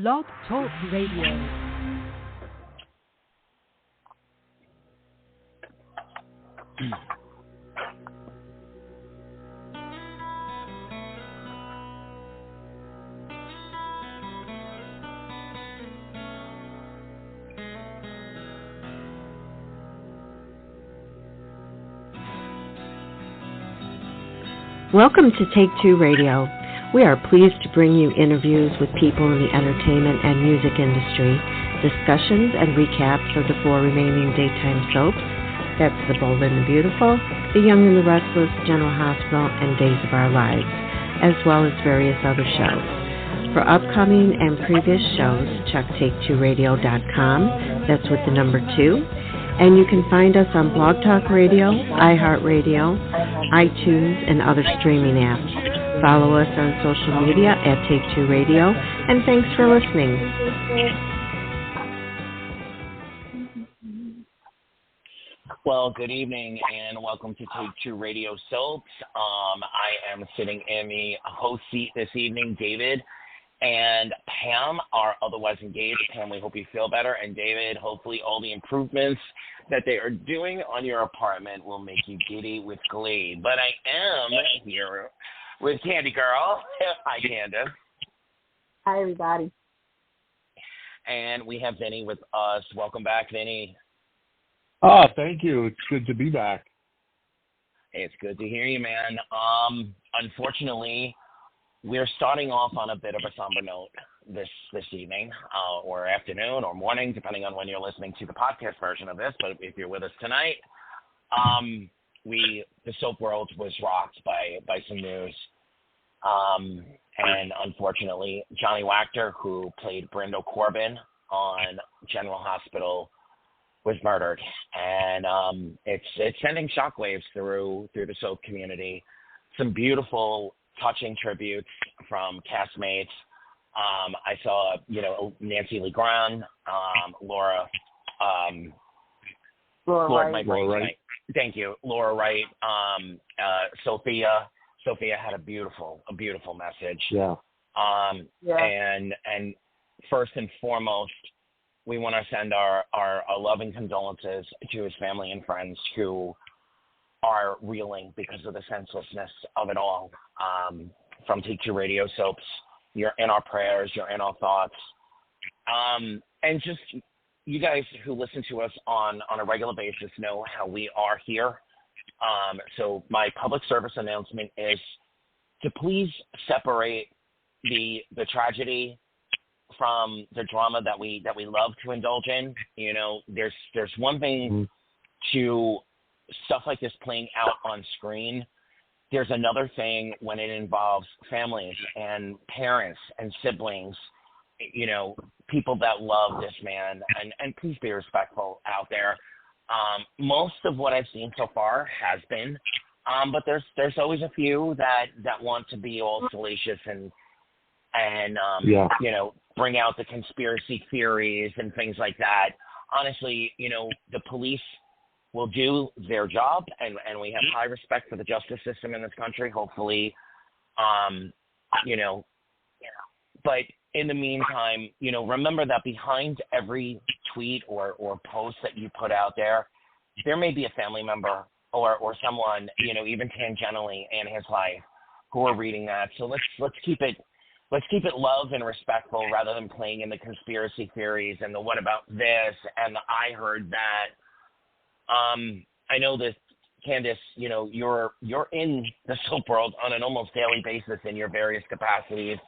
Blog Talk Radio. Welcome to Take-Two Radio. We are pleased to bring you interviews with people in the entertainment and music industry, discussions and recaps of the 4 remaining daytime soaps. That's The Bold and the Beautiful, The Young and the Restless, General Hospital, and Days of Our Lives, as well as various other shows. For upcoming and previous shows, check take2radio.com. That's with the number 2. And you can find us on Blog Talk Radio, iHeartRadio, iTunes, and other streaming apps. Follow us on social media at Take-Two Radio, and thanks for listening. Well, good evening, and welcome to Take-Two Radio Soaps. I am sitting in the host seat this evening. David and Pam are otherwise engaged. Pam, we hope you feel better. And David, hopefully all the improvements that they are doing on your apartment will make you giddy with glee. But I am here with Candy Girl. Hi, Candace. Hi, everybody. And we have Vinny with us. Welcome back, Vinny. Oh, thank you. It's good to be back. It's good to hear you, man. Unfortunately, we're starting off on a bit of a somber note this evening, or afternoon, or morning, depending on when you're listening to the podcast version of this. But if you're with us tonight, the soap world was rocked by some news. And unfortunately, Johnny Wachter, who played Brindle Corbin on General Hospital, was murdered. And it's sending shockwaves through the soap community. Some beautiful, touching tributes from castmates. I saw, Nancy Lee Grahn, Laura Wright. Thank you, Laura Wright. Sophia had a beautiful message. Yeah. And first and foremost, we want to send our loving condolences to his family and friends who are reeling because of the senselessness of it all. From T2 Radio Soaps, you're in our prayers, you're in our thoughts. And just you guys who listen to us on a regular basis know how we are here. So my public service announcement is to please separate the tragedy from the drama that we love to indulge in. There's one thing to stuff like this playing out on screen. There's another thing when it involves families and parents and siblings, people that love this man, and please be respectful out there. Most of what I've seen so far has been, but there's always a few that want to be all salacious and bring out the conspiracy theories and things like that. Honestly, the police will do their job, and we have high respect for the justice system in this country, hopefully, but in the meantime, remember that behind every tweet or post that you put out there may be a family member or someone, even tangentially in his life who are reading that. So let's keep it love and respectful rather than playing in the conspiracy theories and the what about this and the I heard that. I know that, Candace, you're in the soap world on an almost daily basis in your various capacities.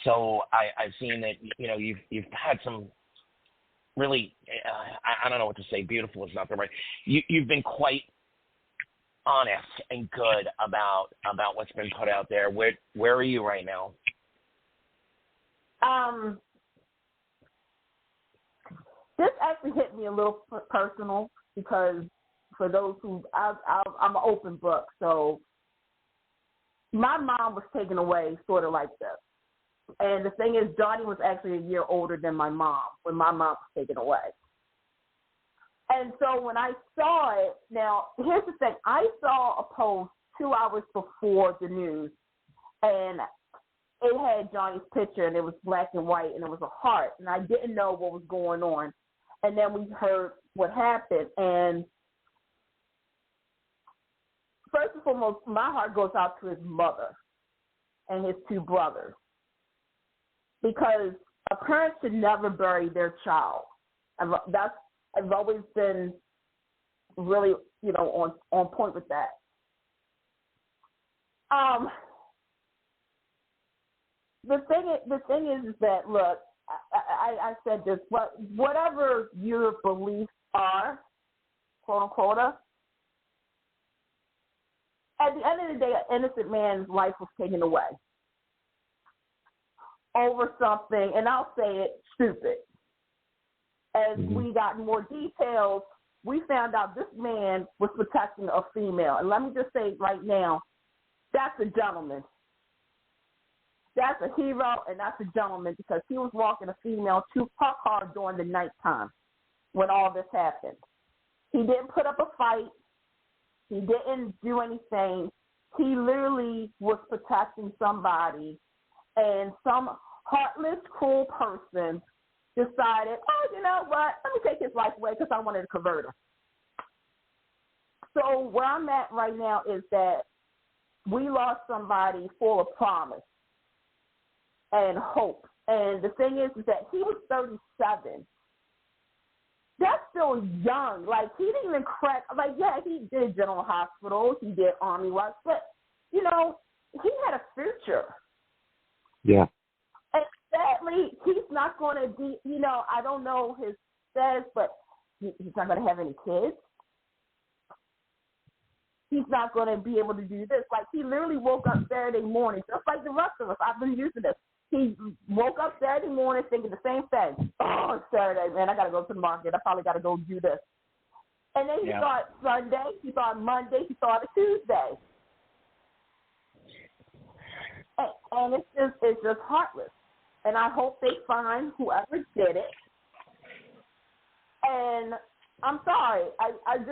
So I've seen that, you've had some really, I don't know what to say, beautiful is not the right. You've been quite honest and good about what's been put out there. Where are you right now? This actually hit me a little personal because for those who, I'm an open book. So my mom was taken away sort of like this. And the thing is, Johnny was actually a year older than my mom when my mom was taken away. And so when I saw it, now here's the thing. I saw a post 2 hours before the news, and it had Johnny's picture, and it was black and white, and it was a heart, and I didn't know what was going on. And then we heard what happened, and first and foremost, my heart goes out to his mother and his two brothers, because a parent should never bury their child. I've always been really, on point with that. The thing is that, look, I said this, whatever your beliefs are, quote unquote, at the end of the day, an innocent man's life was taken away over something, and I'll say it, stupid. As we got more details, we found out this man was protecting a female. And let me just say right now, that's a gentleman. That's a hero, and that's a gentleman, because he was walking a female to her car during the nighttime when all this happened. He didn't put up a fight. He didn't do anything. He literally was protecting somebody, and some heartless, cruel person decided, oh, you know what, let me take his life away because I wanted to convert him. So where I'm at right now is that we lost somebody full of promise and hope. And the thing is that he was 37. That's still young. Like, he didn't even crack. Like, yeah, he did General Hospital. He did Army work. But, he had a future. Yeah. And sadly, he's not going to be, I don't know his status, but he's not going to have any kids. He's not going to be able to do this. Like, he literally woke up Saturday morning, just like the rest of us. I've been using this. He woke up Saturday morning thinking the same thing. Oh, it's Saturday, man, I got to go to the market. I probably got to go do this. And then he thought Sunday, he thought Monday, he thought a Tuesday. And it's just heartless. And I hope they find whoever did it. And I'm sorry. I'm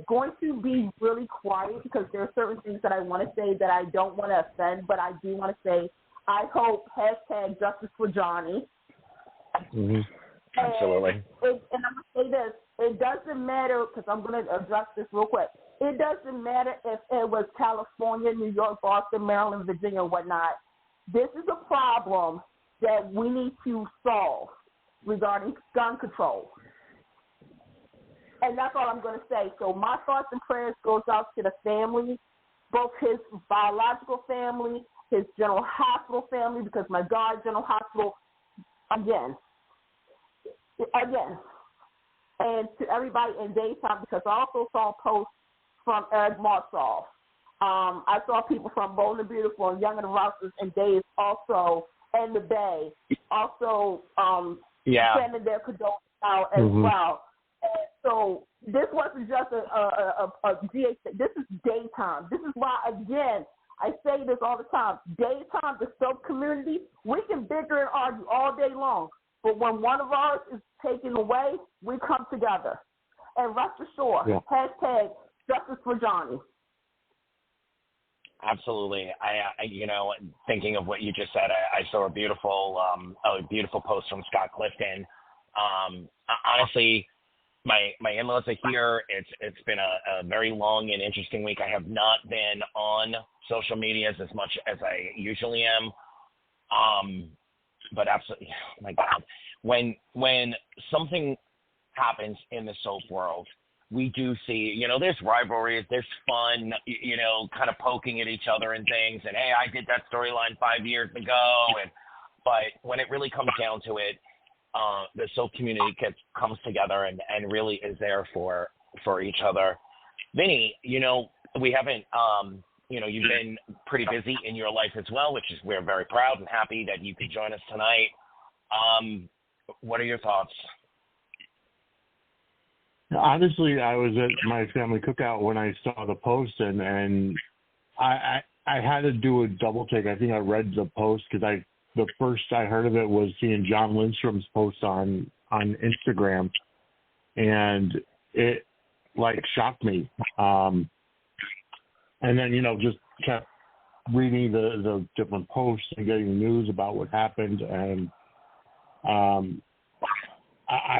going to be really quiet because there are certain things that I want to say that I don't want to offend, but I do want to say I hope # justice for Johnny. Mm-hmm. Absolutely. And I'm going to say this. It doesn't matter, because I'm going to address this real quick. It doesn't matter if it was California, New York, Boston, Maryland, Virginia, whatnot. This is a problem that we need to solve regarding gun control. And that's all I'm going to say. So my thoughts and prayers goes out to the family, both his biological family, his General Hospital family, because my God, General Hospital, again, and to everybody in Daytime, because I also saw a post from Eric Martsolf. I saw people from Bold and Beautiful and Young and the Rousters and Days also, and the Bay, also sending their condolences out as well. And so this wasn't just a GA. This is Daytime. This is why, again, I say this all the time. Daytime, the soap community, we can bicker and argue all day long. But when one of ours is taken away, we come together. And rest assured, # justice for Johnny. Absolutely. I thinking of what you just said, I saw a beautiful post from Scott Clifton. Honestly, my in-laws are here. It's been a very long and interesting week. I have not been on social medias as much as I usually am. But absolutely, oh my God, when something happens in the soap world, we do see, there's rivalries, there's fun, kind of poking at each other and things. And, hey, I did that storyline 5 years ago. But when it really comes down to it, the soap community comes together and really is there for each other. Vinny, we haven't, you've been pretty busy in your life as well, which is, we're very proud and happy that you could join us tonight. What are your thoughts? Honestly, I was at my family cookout when I saw the post, and I had to do a double take. I think I read the post because the first I heard of it was seeing John Lindstrom's post on Instagram, and it shocked me. And then just kept reading the different posts and getting the news about what happened, and I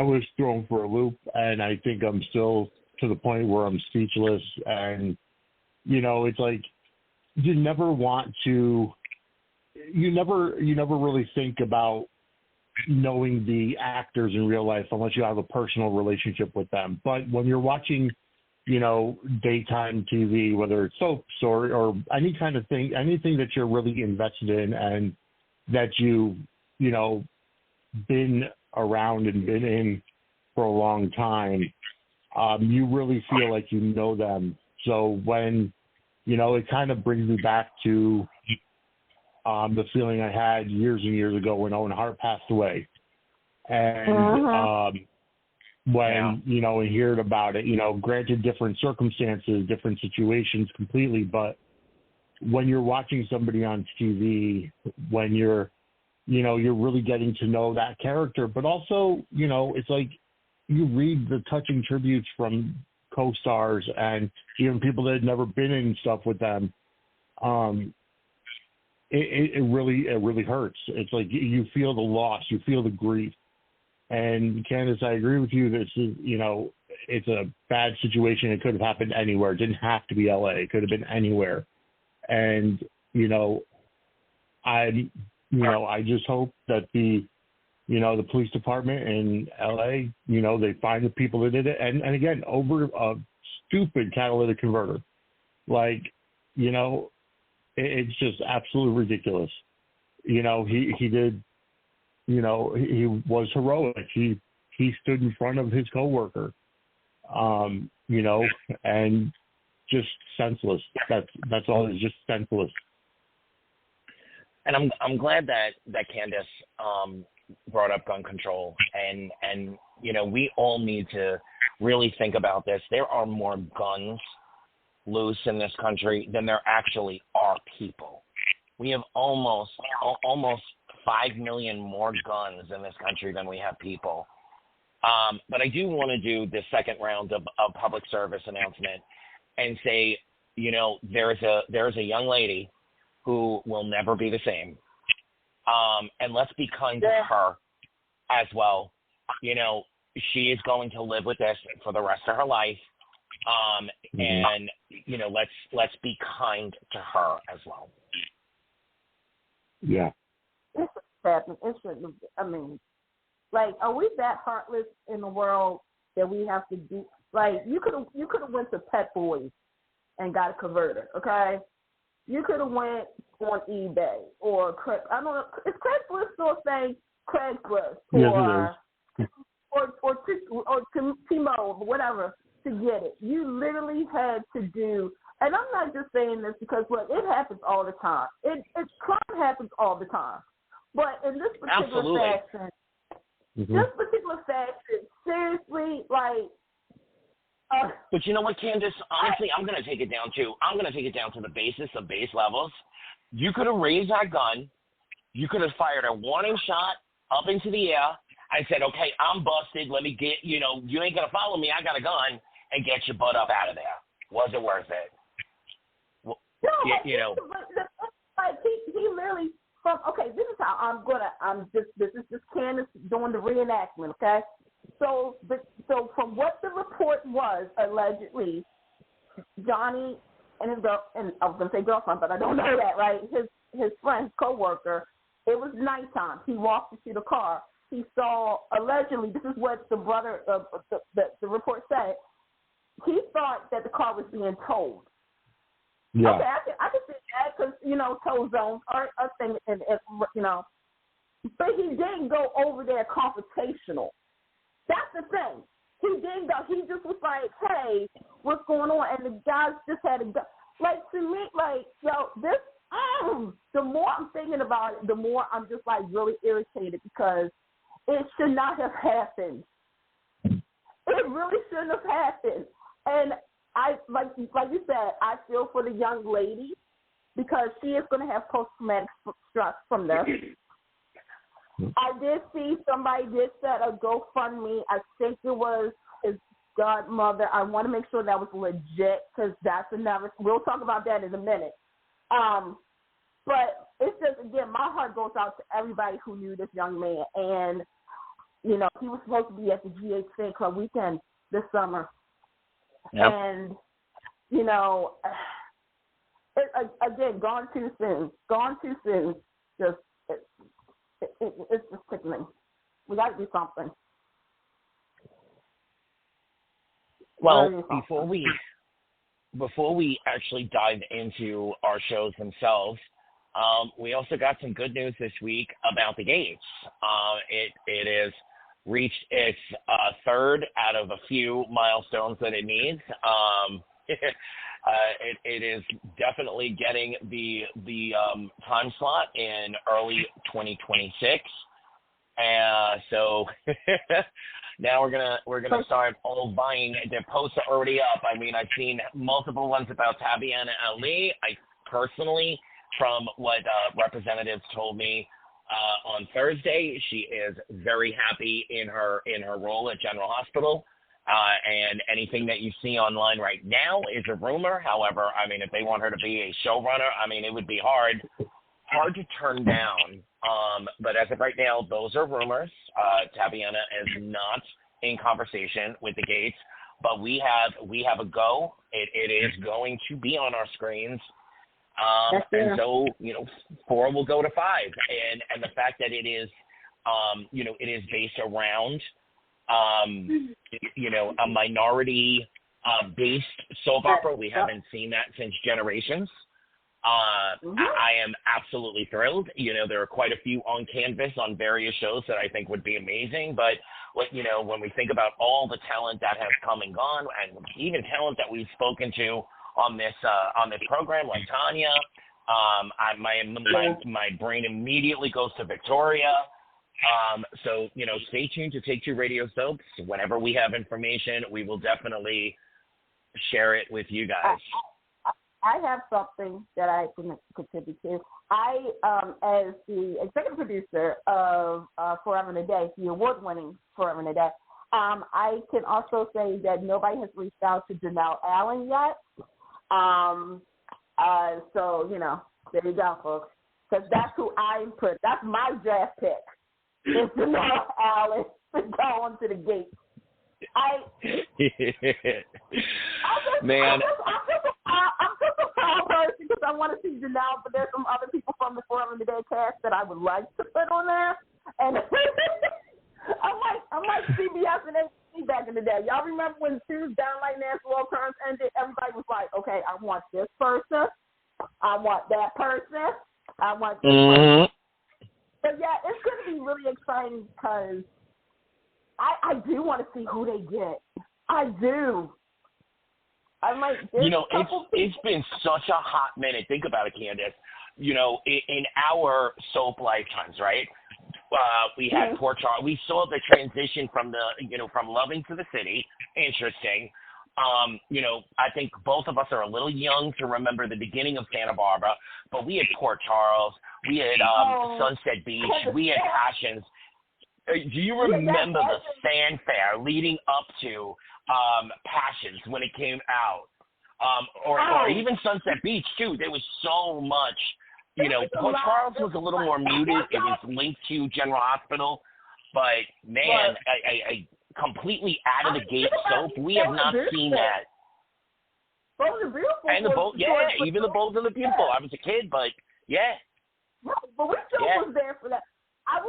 was thrown for a loop, and I think I'm still to the point where I'm speechless. And it's like you never really think about knowing the actors in real life unless you have a personal relationship with them. But when you're watching, daytime TV, whether it's soaps or any kind of thing, anything that you're really invested in and that been around and been in for a long time, you really feel like you know them. So when, it kind of brings me back to the feeling I had years and years ago when Owen Hart passed away. And when, and hearing about it, granted different circumstances, different situations completely, but when you're watching somebody on TV, when you're really getting to know that character, but also, it's like you read the touching tributes from co-stars and even people that had never been in stuff with them. It really hurts. It's like you feel the loss, you feel the grief. And Candace, I agree with you. This is, it's a bad situation. It could have happened anywhere. It didn't have to be LA. It could have been anywhere. And, I just hope that the police department in LA, they find the people that did it. And again, over a stupid catalytic converter. Like, it's just absolutely ridiculous. He did, he was heroic. He stood in front of his coworker, and just senseless. That's all. It's just senseless. And I'm glad that Candace brought up gun control, and we all need to really think about this. There are more guns loose in this country than there actually are people. We have almost 5 million more guns in this country than we have people. But I do want to do the second round of public service announcement and say, there's a young lady who will never be the same. And let's be kind to her as well. She is going to live with this for the rest of her life. And, let's be kind to her as well. Yeah. It shouldn't. I mean, like, are we that heartless in the world that we have to do? Like, you could have went to Pet Boys and got a converter, okay? You could have went on eBay or I don't know. Is Craigslist still saying Craigslist or T-Mobile, whatever, to get it? You literally had to do. And I'm not just saying this because, look, it happens all the time. Crime happens all the time. But in this particular fashion, seriously, like. But you know what, Candace? Honestly, I'm going to take it down to the basis of base levels. You could have raised that gun. You could have fired a warning shot up into the air and said, okay, I'm busted. Let me get, you ain't going to follow me. I got a gun, and get your butt up out of there. Was it worth it? Well, like he literally this is how this is just Candace doing the reenactment, okay? So from what the report was, allegedly, Johnny and his and I was gonna say girlfriend, but I don't know that, right? His friend's coworker. It was nighttime. He walked to see the car. He saw, allegedly, this is what the brother the report said. He thought that the car was being towed. Yeah. Okay, I can see that because tow zones are a thing, and but he didn't go over there confrontational. That's the thing. He didn't go. He just was like, "Hey, what's going on?" And the guys just had to go. Like, to me, like, this. The more I'm thinking about it, the more I'm just like really irritated because it should not have happened. It really shouldn't have happened. And I like you said, I feel for the young lady because she is going to have post-traumatic stress from this. I did see somebody did set a GoFundMe. I think it was his godmother. I want to make sure that was legit because that's another. We'll talk about that in a minute. But it's just, again, my heart goes out to everybody who knew this young man. And, you know, he was supposed to be at the GH Fan Club weekend this summer. Yep. And, you know, again, gone too soon. Gone too soon. Just, it's just sickening. We got to do something. Well, before we actually dive into our shows themselves, we also got some good news this week about the Gates. It has reached its third out of a few milestones that it needs. It is definitely getting the time slot in early 2026. So now we're gonna start all buying. Their posts are already up. I mean, I've seen multiple ones about Tabiana Ali. I personally, from what representatives told me on Thursday, she is very happy in her role at General Hospital. And anything that you see online right now is a rumor. However, I mean, if they want her to be a showrunner, I mean, it would be hard to turn down. But as of right now, those are rumors. Tabiana is not in conversation with the Gates, but we have a go. It is going to be on our screens. And so, you know, 4 will go to 5. And the fact that it is, you know, it is based around, you know, a minority based soap opera. We haven't seen that since Generations. I am absolutely thrilled. You know, there are quite a few on canvas on various shows that I think would be amazing. But, you know, when we think about all the talent that has come and gone, and even talent that we've spoken to on this program, like Tanya, my brain immediately goes to Victoria. So, you know, stay tuned to Take Two Radio Soaps. Whenever we have information, we will definitely share it with you guys. I have something that I can contribute to. I, as the executive producer of Forever and a Day, the award-winning Forever and a Day, I can also say that nobody has reached out to Janelle Allen yet. So, you know, there you go, folks. Because that's who I put. That's my draft pick. Is Janelle Allen to go onto the Gate. I'm just a proud person because I want to see Janelle, but there's some other people from the Forever and a Day cast that I would like to put on there. And I'm like CBS and ABC back in the day. Y'all remember when Tuesday Downlight National World Terms ended? Everybody was like, okay, I want this person. I want that person. I want this person. But, yeah, it's going to be really exciting because I do want to see who they get. I do. I'm like, you know, it's been such a hot minute. Think about it, Candace. You know, in our soap lifetimes, right? We had Port Charles. We saw the transition from Loving to the City. Interesting. You know, I think both of us are a little young to remember the beginning of Santa Barbara, but we had Port Charles. We had Sunset Beach. We had Passions. Do you remember the fanfare leading up to Passions when it came out? Or even Sunset Beach, too. There was so much. You know, Port Charles was a little more muted. It was linked to General Hospital. But, man, I completely out of the gate soap. We have not seen that. Both are beautiful. And the boat, even the Bold and the Beautiful. I was a kid, but, yeah. But we still was there for that. I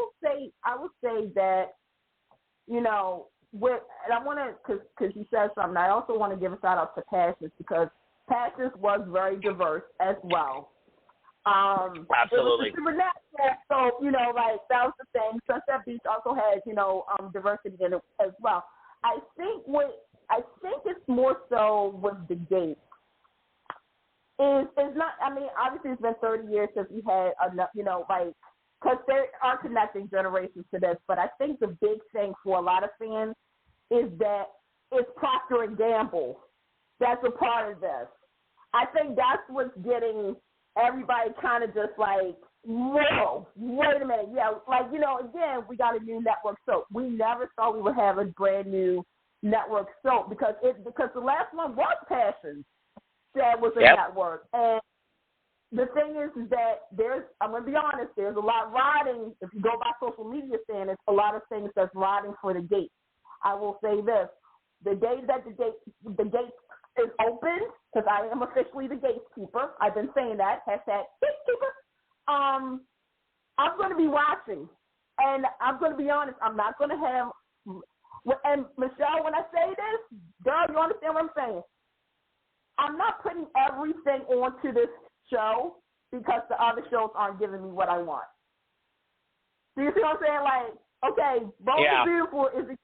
will say that, you know, and I want to, because you said something, I also want to give a shout out to Passions because Passions was very diverse as well. Absolutely. It was supernatural, so, you know, like, that was the thing. Sunset Beach also has, you know, diversity in it as well. I think it's more so with the Gate. It's not, I mean, obviously it's been 30 years since we had enough, you know, like, because there are connecting generations to this, but I think the big thing for a lot of fans is that it's Procter & Gamble that's a part of this. I think that's what's getting everybody kind of just like, whoa, wait a minute. Yeah, like, you know, again, we got a new network soap. We never thought we would have a brand new network soap because the last one was Passions that was a network. And the thing is that I'm going to be honest, there's a lot riding. If you go by social media standards, a lot of things that's riding for the gate. I will say this. The day that the gate is open, because I am officially the gatekeeper. I've been saying that, hashtag gatekeeper. I'm going to be watching. And I'm going to be honest, I'm not going to have, and Michelle, when I say this, girl, you understand what I'm saying? I'm not putting everything onto this show because the other shows aren't giving me what I want. Do you see what I'm saying? Like, okay, Bold and Beautiful is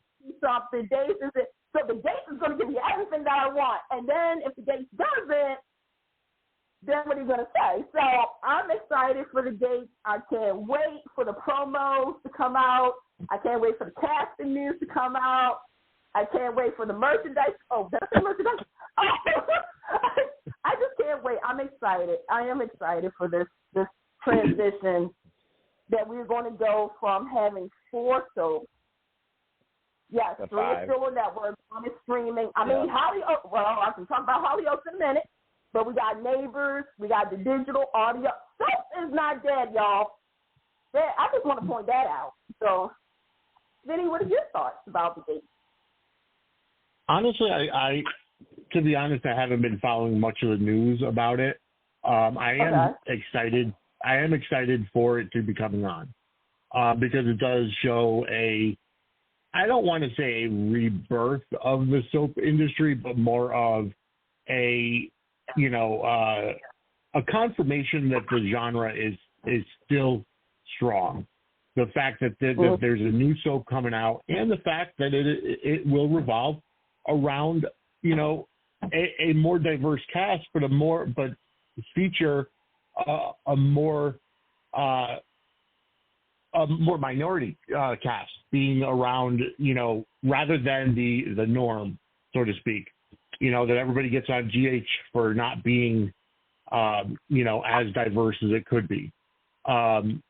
something, Days is it. So the Gates is going to give you everything that I want. And then if the Gates doesn't, then what are you going to say? So I'm excited for the Gates. I can't wait for the promos to come out. I can't wait for the casting news to come out. I can't wait for the merchandise. Oh, that's the merchandise. I just can't wait. I'm excited. I am excited for this transition that we're going to go from having 4 soaps. Yes, 3 are still on network, 1 is streaming. I mean, Hollyoaks, well, I can talk about Hollyoaks in a minute, but we got Neighbors, we got the digital audio. Soap is not dead, y'all. I just want to point that out. So, Vinny, what are your thoughts about the date? Honestly, I to be honest, I haven't been following much of the news about it. I am excited. I am excited for it to be coming on because it does show I don't want to say a rebirth of the soap industry, but more of a confirmation that the genre is still strong. The fact that there's a new soap coming out, and the fact that it will revolve around a more diverse cast, but feature a more minority cast being around, rather than the norm, so to speak. That everybody gets on GH for not being, as diverse as it could be. I'm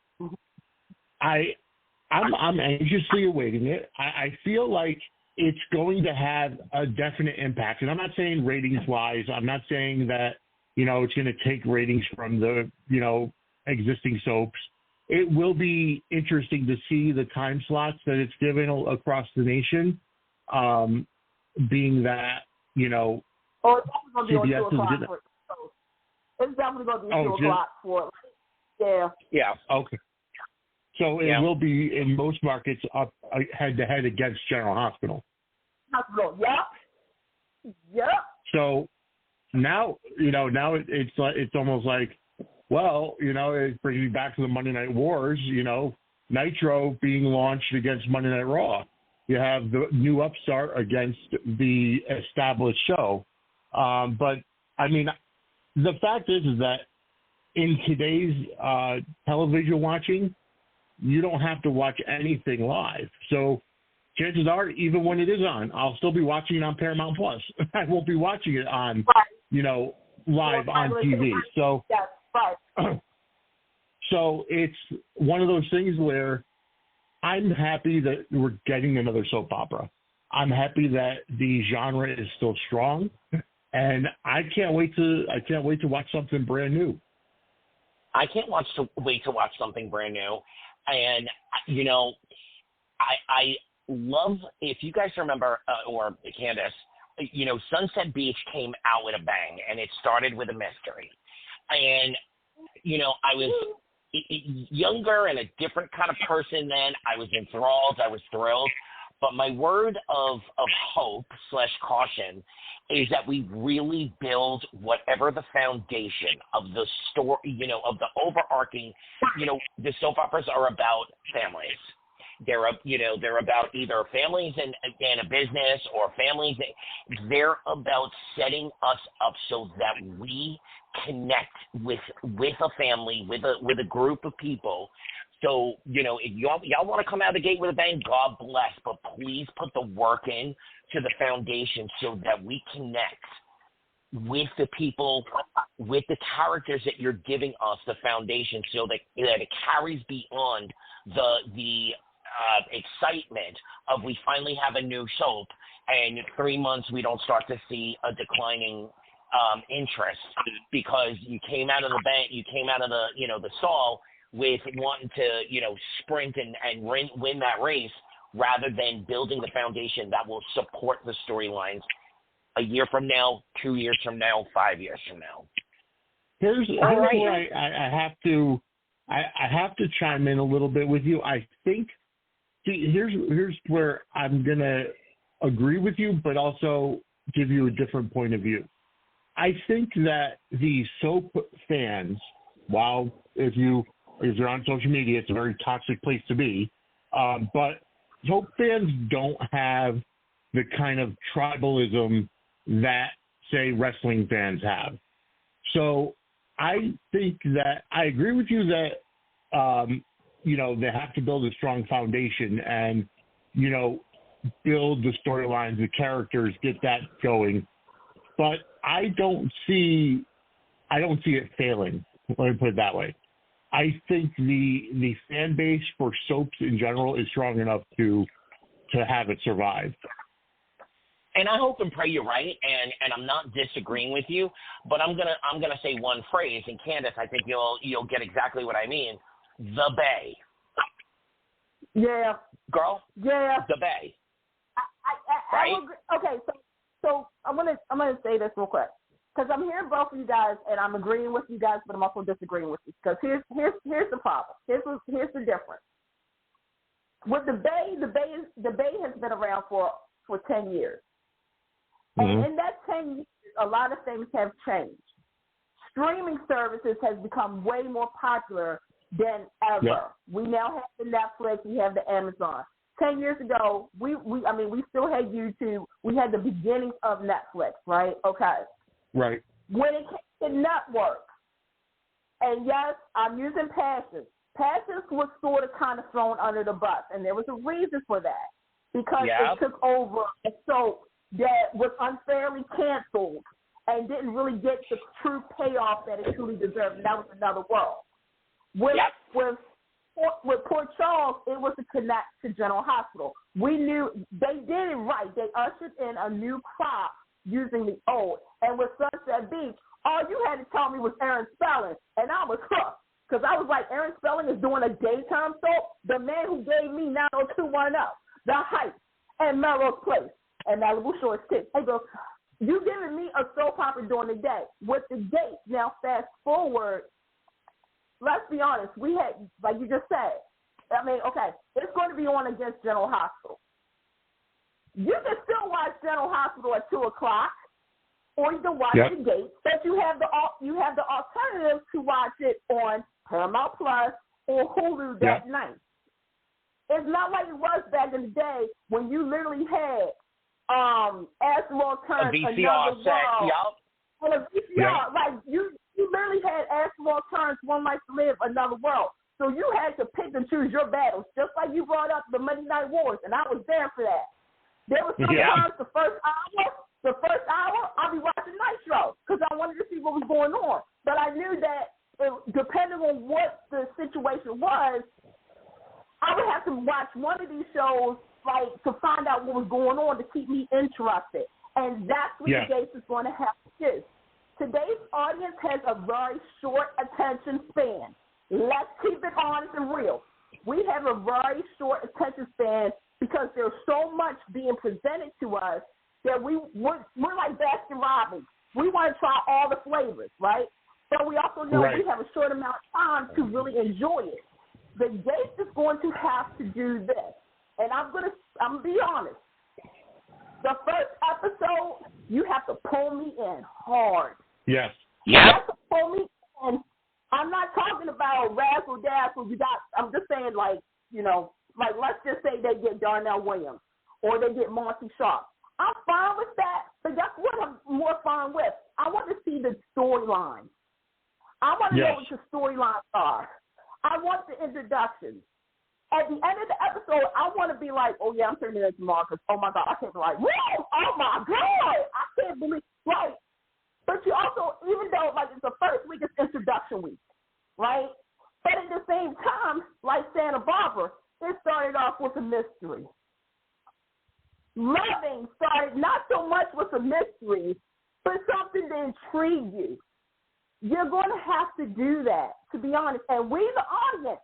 anxiously awaiting it. I feel like it's going to have a definite impact. And I'm not saying ratings-wise. I'm not saying that, it's going to take ratings from the, existing soaps. It will be interesting to see the time slots that it's given across the nation, being that, CBS is good. It's definitely going to be 2 o'clock for it. Yeah. Okay. So it will be in most markets up head-to-head against General Hospital. Yep. So now, it's almost like, well, it brings me back to the Monday Night Wars, Nitro being launched against Monday Night Raw. You have the new upstart against the established show. But, I mean, the fact is that in today's television watching, you don't have to watch anything live. So chances are, even when it is on, I'll still be watching it on Paramount Plus. I won't be watching it on, live on TV. So, so it's one of those things where I'm happy that we're getting another soap opera. I'm happy that the genre is still strong, and I can't wait to watch something brand new. I can't wait to watch something brand new. And, I love, if you guys remember, or Candace, Sunset Beach came out with a bang, and it started with a mystery. And, I was younger and a different kind of person then. I was enthralled. I was thrilled. But my word of hope / caution is that we really build whatever the foundation of the story, of the overarching, the soap operas are about families. They're about either families and a business or families. They're about setting us up so that we connect with a family, with a group of people. So, if y'all want to come out of the gate with a bang, God bless, but please put the work in to the foundation so that we connect with the people, with the characters that you're giving us, the foundation, so that it carries beyond the excitement of we finally have a new soap, and in 3 months we don't start to see a declining interest because you came out of the bank, you came out of the, the stall with wanting to, sprint and win that race rather than building the foundation that will support the storylines a year from now, 2 years from now, 5 years from now. Here's where I have to chime in a little bit with you. I think here's where I'm gonna agree with you, but also give you a different point of view. I think that the soap fans, while if you're on social media, it's a very toxic place to be, but soap fans don't have the kind of tribalism that, say, wrestling fans have. So I think that I agree with you that, they have to build a strong foundation and, build the storylines, the characters, get that going. But I don't see it failing. Let me put it that way. I think the fan base for soaps in general is strong enough to have it survive. And I hope and pray you're right, and I'm not disagreeing with you, but I'm gonna say one phrase, and Candace, I think you'll get exactly what I mean. The Bay. Yeah. Girl. Yeah. The Bay. I will agree. Okay, so I'm gonna say this real quick because I'm hearing both of you guys, and I'm agreeing with you guys, but I'm also disagreeing with you because here's the problem. Here's the difference. With the Bay has been around for 10 years. And in that 10 years, a lot of things have changed. Streaming services has become way more popular than ever. Yep. We now have the Netflix, we have the Amazon. 10 years ago, we still had YouTube. We had the beginnings of Netflix, right? Okay. Right. When it came to networks, and yes, I'm using Passions. Passions was sort of kind of thrown under the bus, and there was a reason for that because it took over a soap that was unfairly canceled and didn't really get the true payoff that it truly deserved. And that was Another World. With Port Charles, it was to connect to General Hospital. We knew they did it right. They ushered in a new crop using the old. And with Sunset Beach, all you had to tell me was Aaron Spelling, and I was hooked. Because I was like, Aaron Spelling is doing a daytime soap. The man who gave me 90210, The Heights, and Melrose Place, and Malibu Shores too. Hey, bro, you giving me a soap opera during the day with the dates. Now, fast forward, let's be honest. We had, like you just said, it's going to be on against General Hospital. You can still watch General Hospital at 2 o'clock, or you can watch the Gates, but you have the alternative to watch it on Paramount Plus or Hulu that night. It's not like it was back in the day when you literally had As the World Turns, a VCR set, on a VCR, like you literally had As the World Turns, One Life to Live, Another World. So you had to pick and choose your battles, just like you brought up the Monday Night Wars, and I was there for that. There was sometimes the first hour, I'll be watching Nitro because I wanted to see what was going on. But I knew that depending on what the situation was, I would have to watch one of these shows to find out what was going on to keep me interested. And that's what the Gates is going to have to do. Today's audience has a very short attention span. Let's keep it honest and real. We have a very short attention span because there's so much being presented to us that we're like Baskin Robbins. We want to try all the flavors, right? But we also know we have a short amount of time to really enjoy it. The Gates is going to have to do this. And I'm gonna be honest. The first episode, you have to pull me in hard. Yes. You have to pull me in. I'm not talking about razzle dazzle. I'm just saying let's just say they get Darnell Williams or they get Monty Sharp. I'm fine with that, but that's what I'm more fine with. I want to see the storyline. I want to know what the storylines are. I want the introductions. At the end of the episode, I want to be like, oh, yeah, I'm turning it into Marcus. Oh, my God. I can't be like, whoa, oh, my God. I can't believe, but you also, even though, it's the first week, it's introduction week, right? But at the same time, like Santa Barbara, it started off with a mystery. Loving started not so much with a mystery, for something to intrigue you. You're going to have to do that, to be honest. And we, the audience,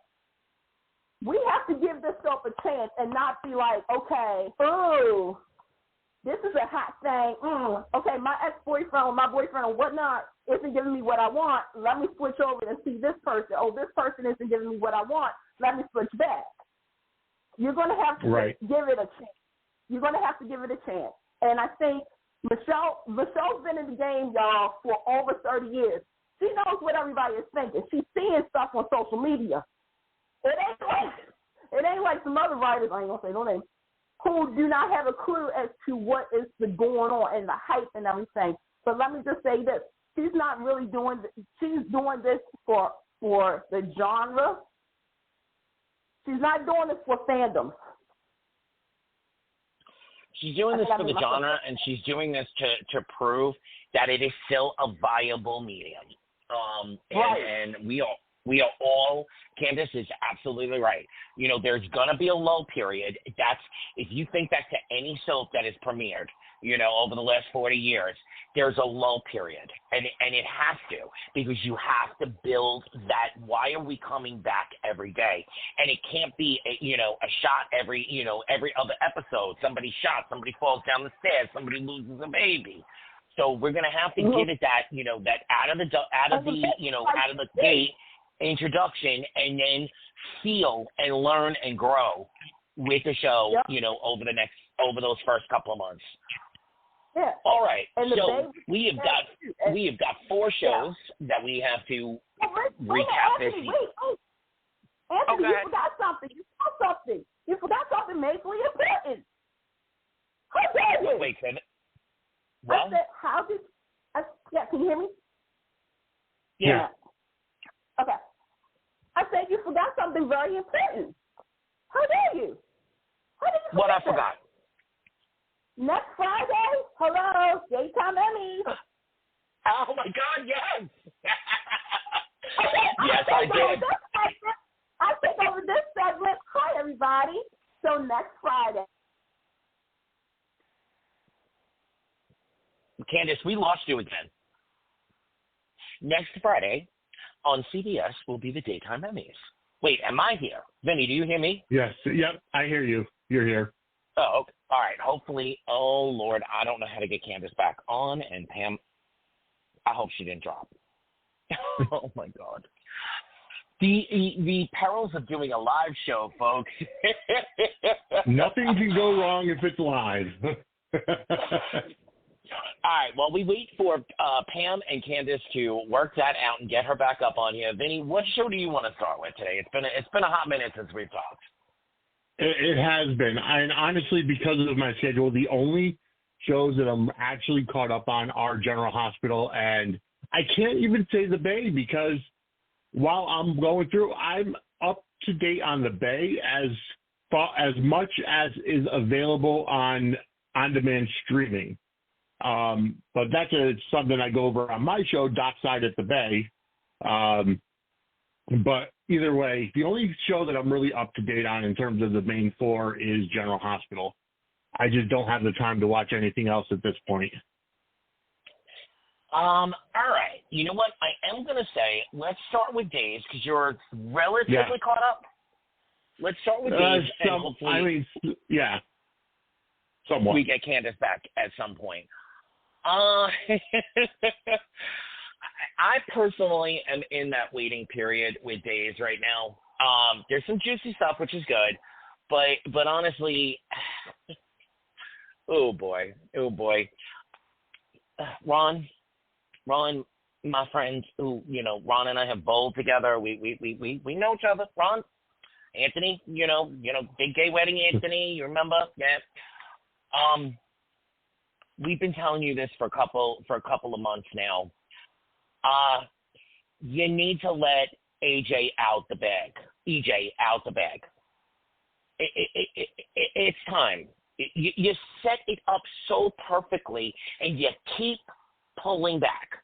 we have to give this stuff a chance and not be like, okay, oh, this is a hot thing. Okay, my ex-boyfriend or my boyfriend or whatnot isn't giving me what I want. Let me switch over and see this person. Oh, this person isn't giving me what I want. Let me switch back. You're going to have to give it a chance. You're going to have to give it a chance. And I think Michelle's been in the game, y'all, for over 30 years. She knows what everybody is thinking. She's seeing stuff on social media. It ain't like some other writers, I ain't going to say no name, who do not have a clue as to what is going on and the hype and everything. But let me just say this. She's not really doing this. She's doing this for the genre. She's not doing this for fandoms. She's doing this for the genre, and she's doing this to prove that it is still a viable medium. And we are all, Candace is absolutely right. You know, there's going to be a lull period. If you think back to any soap that has premiered, you know, over the last 40 years, there's a lull period. And it has to, because you have to build that. Why are we coming back every day? And it can't be, a shot every other episode. Somebody shot, somebody falls down the stairs, somebody loses a baby. So we're going to have to give it that, that out of the gate introduction, and then feel and learn and grow with the show, over those first couple of months. Yeah. All right. So we have got 4 shows that we have to recap this year. Anthony, you forgot something. You forgot something majorly important. How dare you? Wait, Kevin. Well, I said, can you hear me? Yeah. Okay. I said you forgot something very important. How dare you? How did you What I forget forgot? Next Friday, hello, Daytime Emmys. Oh, my God, yes. Okay, yes, I did. I take over this segment. Hi, everybody. So next Friday. Candace, we lost you again. Next Friday on CBS will be the Daytime Emmys. Wait, am I here? Vinny, do you hear me? Yes. Yep, I hear you. You're here. Oh, okay. All right. Hopefully, oh, Lord, I don't know how to get Candace back on. And Pam, I hope she didn't drop. Oh, my God. The perils of doing a live show, folks. Nothing can go wrong if it's live. All right. Well, we wait for Pam and Candace to work that out and get her back up on here. Vinny, what show do you want to start with today? It's been a hot minute since we've talked. It has been. And honestly, because of my schedule, the only shows that I'm actually caught up on are General Hospital, and I can't even say The Bay, because while I'm going through, I'm up to date on The Bay as much as is available on on-demand streaming. But that's something I go over on my show, Dockside at the Bay. But either way, the only show that I'm really up to date on in terms of the main 4 is General Hospital. I just don't have the time to watch anything else at this point. All right. You know what? I am going to say, let's start with Days, because you're relatively caught up. Let's start with Days, and hopefully somewhat. We get Candace back at some point. I personally am in that waiting period with Days right now. There's some juicy stuff, which is good, but honestly, oh boy, Ron, my friend, who Ron and I have bowled together. We know each other. Ron, Anthony, big gay wedding, Anthony. You remember? Yeah. We've been telling you this for a couple of months now. You need to let EJ out the bag. It's time. You set it up so perfectly, and you keep pulling back.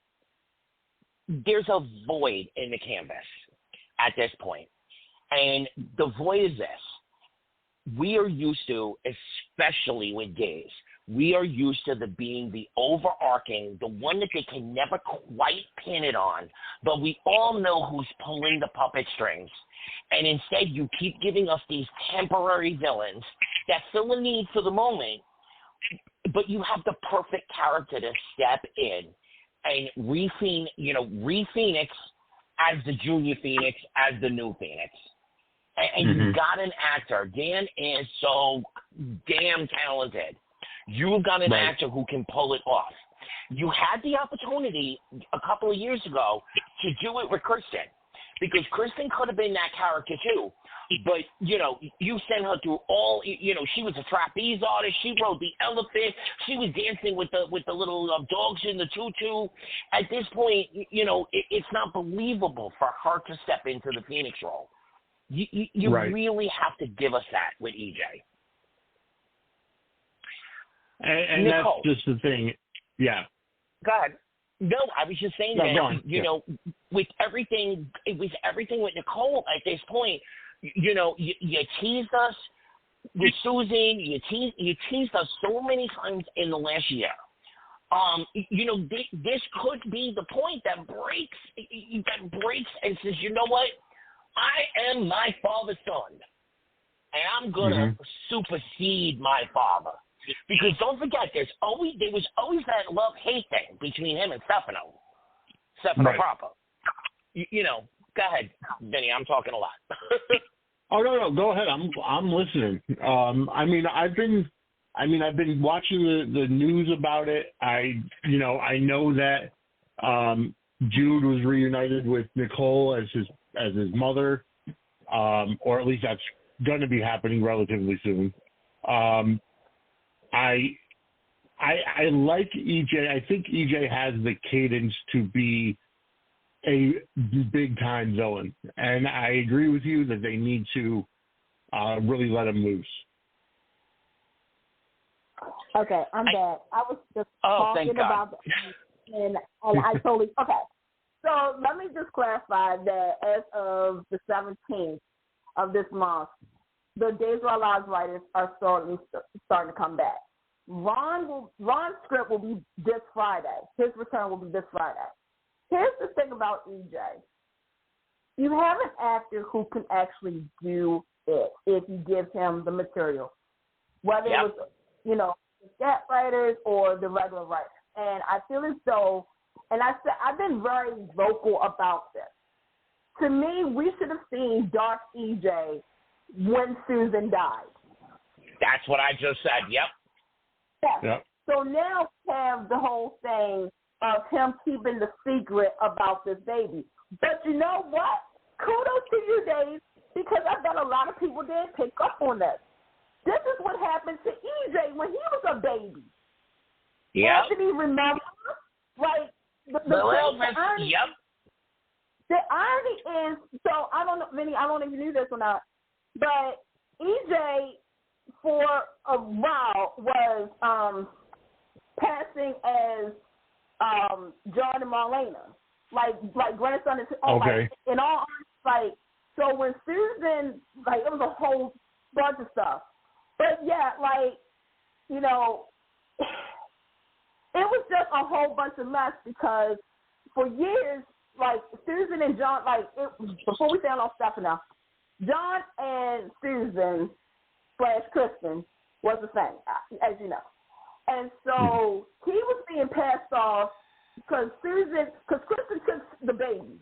There's a void in the canvas at this point, and the void is this. we are used to, especially with gays, we are used to being the overarching, the one that they can never quite pin it on, but we all know who's pulling the puppet strings. And instead, you keep giving us these temporary villains that fill a need for the moment, but you have the perfect character to step in and re-Phoenix as the junior Phoenix, as the new Phoenix. And you've got an actor. Dan is so damn talented. You've got an actor who can pull it off. You had the opportunity a couple of years ago to do it with Kristen, because Kristen could have been that character too. But, you sent her through all, she was a trapeze artist. She rode the elephant. She was dancing with the little dogs in the tutu. At this point, it's not believable for her to step into the Phoenix role. You really have to give us that with EJ. And that's just the thing. Yeah. Go ahead. No, I was just saying that, with everything, it was everything with Nicole at this point. You teased us with Susan. You teased us so many times in the last year. This could be the point that breaks and says, you know what? I am my father's son, and I'm gonna supersede my father. Because don't forget, there was always that love-hate thing between him and Stefano Proper. Go ahead, Vinny. I'm talking a lot. Oh no, go ahead. I'm listening. I've been watching the news about it. I know that Jude was reunited with Nicole as his mother, or at least that's going to be happening relatively soon. I like EJ. I think EJ has the cadence to be a big-time villain, and I agree with you that they need to really let him loose. Okay, I'm back. I was just talking about and I totally okay. So let me just clarify that as of the 17th of this month, the Days of Our Lives writers are starting to come back. Ron's script will be this Friday. His return will be this Friday. Here's the thing about EJ. You have an actor who can actually do it if you give him the material, whether it was, the stat writers or the regular writers. And I feel as though, and I've been very vocal about this. To me, we should have seen Dark EJ when Susan died. That's what I just said. Yep. Yep. So now we have the whole thing of him keeping the secret about this baby. But you know what? Kudos to you, Dave, because I bet a lot of people didn't pick up on this. This is what happened to EJ when he was a baby. Yeah. Anthony, remember? Like, the irony, yep. The irony is, so I don't know, Vinny, I don't know if you knew this or not, but EJ for a while was passing as John and Marlena, like grandson and okay. In all honesty, so when Susan, it was a whole bunch of stuff, but yeah, it was just a whole bunch of mess because for years, Susan and John, before we say all stuff now, John and Susan / Kristen was the same, as you know. And so he was being passed off because Kristen took the baby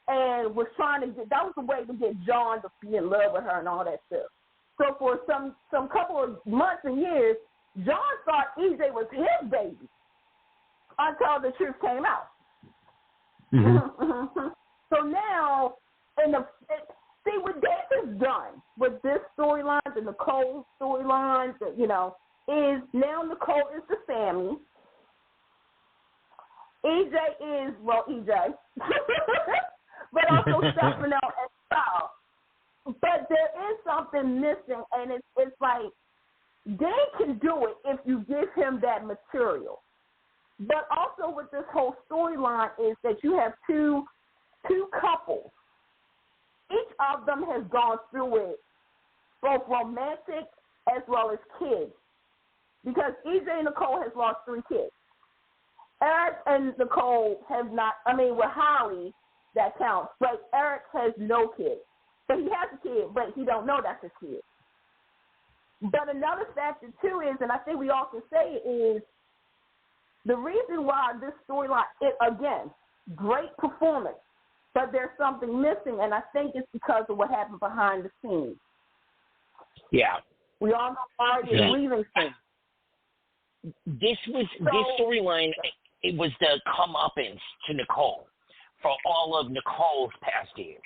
and was trying to that was the way to get John to be in love with her and all that stuff. So for some couple of months and years, John thought EJ was his baby until the truth came out. Mm-hmm. So now, see what this is done with this storyline, the Nicole storyline, is now Nicole is the Sammy. EJ is, EJ. But also Stefano and Sal. But there is something missing, and it's like they can do it if you give him that material. But also with this whole storyline is that you have two couples. Each of them has gone through it both romantic as well as kids. Because EJ and Nicole has lost 3 kids. Eric and Nicole have not, with Holly, that counts. But Eric has no kids. But he has a kid, but he don't know that's his kid. But another factor, too, is, and I think we all can say, is the reason why this storyline, again, great performance, but there's something missing, and I think it's because of what happened behind the scenes. Yeah. We all know Ari is leaving soon. This storyline, it was the comeuppance to Nicole for all of Nicole's past years.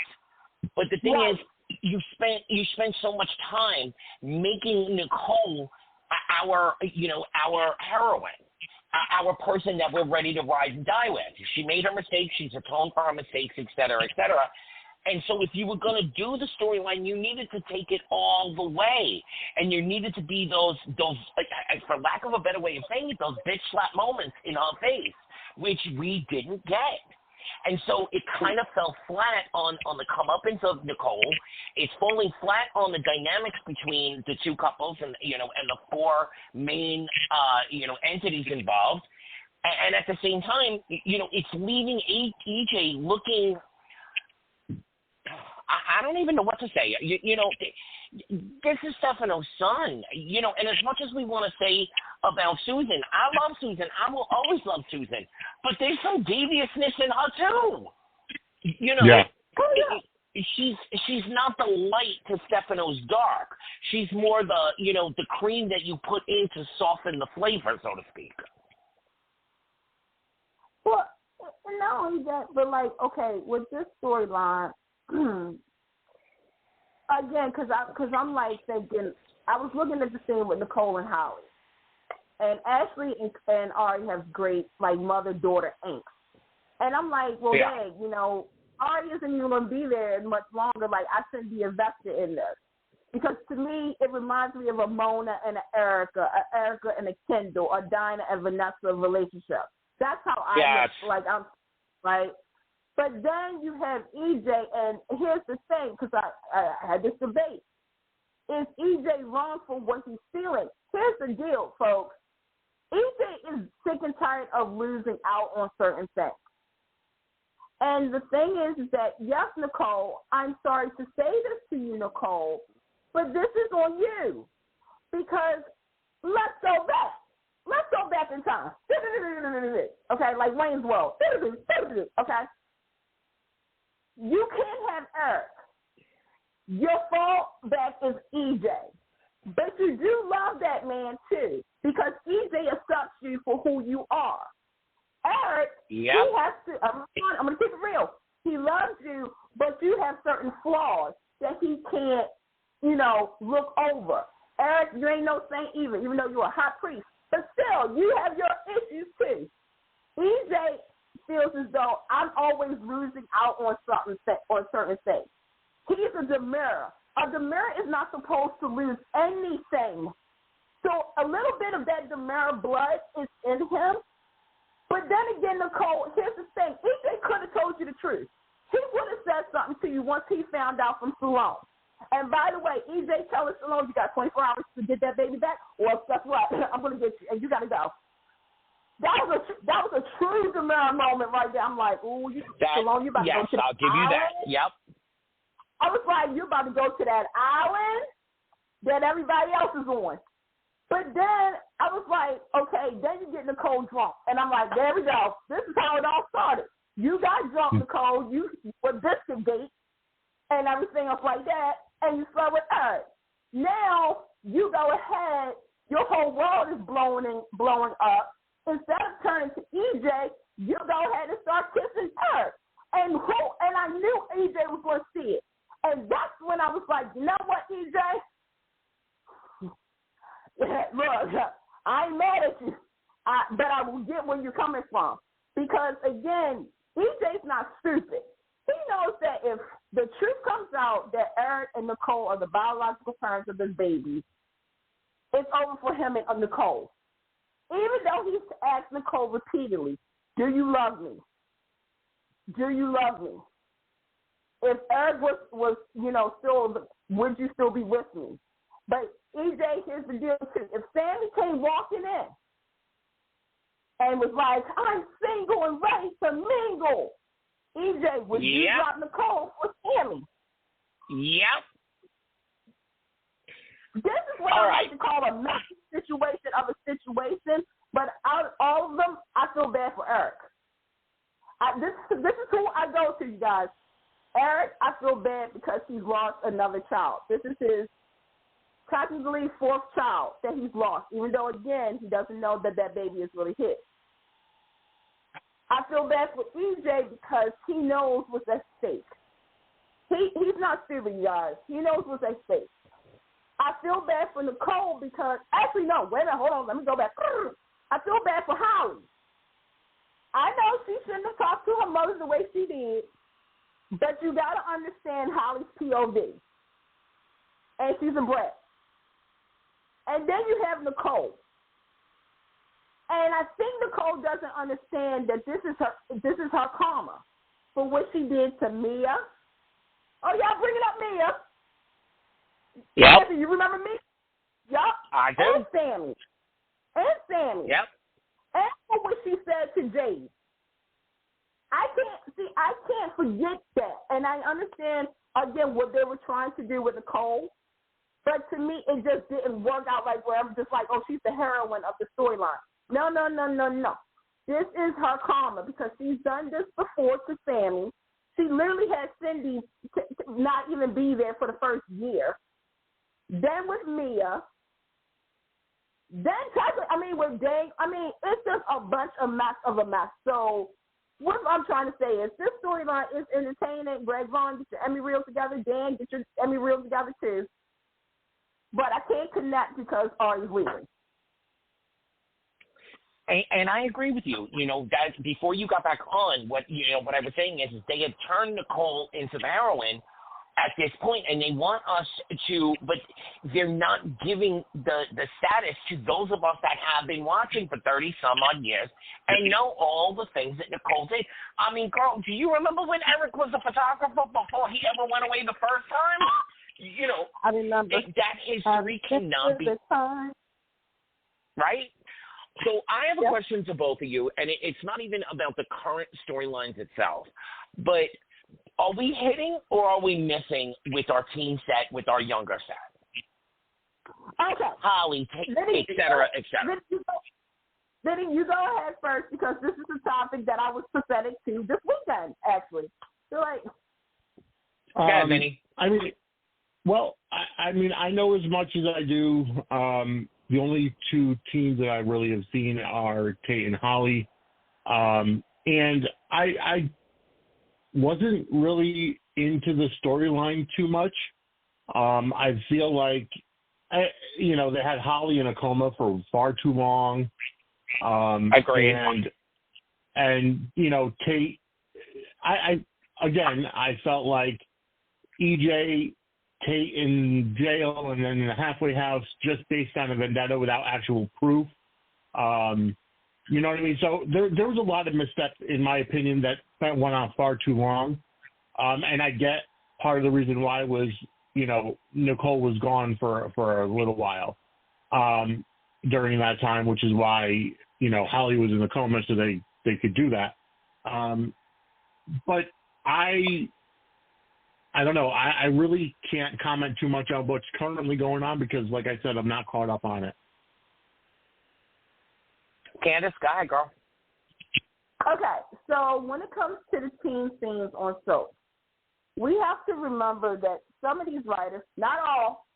But the thing is, you spent so much time making Nicole our heroine, our person that we're ready to rise and die with. She made her mistakes. She's atoned for her mistakes, et cetera, et cetera. And so if you were going to do the storyline, you needed to take it all the way. And you needed to be those, for lack of a better way of saying it, those bitch slap moments in her face, which we didn't get. And so it kind of fell flat on the comeuppance of Nicole. It's falling flat on the dynamics between the two couples and the 4 main, entities involved. And at the same time, it's leaving EJ looking, I don't even know what to say. This is Stefano's son, and as much as we want to say about Susan, I love Susan. I will always love Susan. But there's some deviousness in her, too. Yeah. She's not the light to Stefano's dark. She's more the cream that you put in to soften the flavor, so to speak. Well, not only that, but, with this storyline, again, because I'm thinking, I was looking at the scene with Nicole and Holly, and Ashley and Ari have great mother-daughter angst, and I'm like, well, dang, Ari isn't even going to be there much longer. I shouldn't be invested in this, because to me it reminds me of a Mona and an Erica and a Kendall, a Dinah and Vanessa relationship. That's how I I'm right. But then you have EJ, and here's the thing, because I had this debate. Is EJ wrong for what he's feeling? Here's the deal, folks. EJ is sick and tired of losing out on certain things. And the thing is that, yes, Nicole, I'm sorry to say this to you, Nicole, but this is on you. Because let's go back. Let's go back in time. Okay, like Wayne's World. Okay? You can't have Eric. Your fallback is EJ. But you do love that man, too, because EJ accepts you for who you are. Eric, he has to, I'm going to keep it real. He loves you, but you have certain flaws that he can't, look over. Eric, you ain't no saint either, even though you're a high priest. But still, you have your issues, too. EJ feels as though I'm always losing out on certain things. He's a demurrer. A demurrer is not supposed to lose anything. So a little bit of that demurrer blood is in him. But then again, Nicole, here's the thing. EJ could have told you the truth. He would have said something to you once he found out from Salome. And by the way, EJ, tell us, Salome, you got 24 hours to get that baby back. Well, guess what? I'm going to get you, and you got to go. That was a true demurrer moment right there. I'm like, ooh, Salome, you about to go to I'll give you that. Yep. I was like, you're about to go to that island that everybody else is on. But then I was like, okay, then you get Nicole drunk. And I'm like, there we go. This is how it all started. You got drunk, Nicole. You were biscuit date and everything else like that. And you slept with Eric. Now you go ahead. Your whole world is blowing up. Instead of turning to EJ, you go ahead and start kissing Eric. And I knew EJ was going to see it. And that's when I was like, you know what, EJ? Look, I ain't mad at you, but I will get where you're coming from. Because, again, EJ's not stupid. He knows that if the truth comes out that Eric and Nicole are the biological parents of this baby, it's over for him and Nicole. Even though he's asked Nicole repeatedly, do you love me? Do you love me? If Eric was still would you still be with me? But EJ, here's the deal too. If Sammy came walking in and was like, I'm single and ready to mingle, EJ, would you drop Nicole for Sammy? Yep. This is what I like to call a messy situation of a situation, but out of all of them, I feel bad for Eric. This is who I go to, you guys. Eric, I feel bad because he's lost another child. This is his technically fourth child that he's lost, even though, again, he doesn't know that that baby is really his. I feel bad for EJ because he knows what's at stake. He's not stupid, you guys. He knows what's at stake. I feel bad for Nicole because, actually, no, wait a minute, hold on, let me go back. I feel bad for Holly. I know she shouldn't have talked to her mother the way she did, but you got to understand Holly's POV. And she's a brat. And then you have Nicole. And I think Nicole doesn't understand that this is her karma for what she did to Mia. Oh, y'all bringing up Mia. Yep. You remember me? Yep. I do. And Sammy. Yep. And for what she said to Jade. I can't forget that. And I understand, again, what they were trying to do with Nicole. But to me, it just didn't work out like where I'm just like, oh, she's the heroine of the storyline. No. This is her karma because she's done this before to Sammy. She literally had Cindy not even be there for the first year. Then with Mia. Then, with Dave, it's just a bunch of mess. So what I'm trying to say is this storyline is entertaining. Greg Vaughn, get your Emmy reels together. Dan, get your Emmy reels together too. But I can't connect because Ari's leaving. And I agree with you. You know, that before you got back on, what I was saying is they had turned Nicole into the heroine at this point, and they want us to, but they're not giving the status to those of us that have been watching for 30-some-odd years and know all the things that Nicole did. I mean, girl, do you remember when Eric was a photographer before he ever went away the first time? You know, I remember. That history cannot be. Right? So I have a question to both of you, and it's not even about the current storylines itself, but are we hitting or are we missing with our teen set, with our younger set? Okay. Holly, et cetera, et cetera. Then you go ahead first because this is a topic that I was pathetic to this weekend, actually. So, Vinny. I know as much as I do. The only two teams that I really have seen are Tate and Holly. And I wasn't really into the storyline too much. I feel like, they had Holly in a coma for far too long. Agreed. And Tate, I felt like EJ, Tate in jail and then in a halfway house just based on a vendetta without actual proof. You know what I mean? So there was a lot of missteps, in my opinion, that went on far too long. And I get part of the reason why was, Nicole was gone for a little while during that time, which is why, Holly was in the coma so they could do that. But I don't know. I really can't comment too much on what's currently going on because, like I said, I'm not caught up on it. Candace, go ahead, girl. Okay, so when it comes to the teen scenes on soap, we have to remember that some of these writers, not all,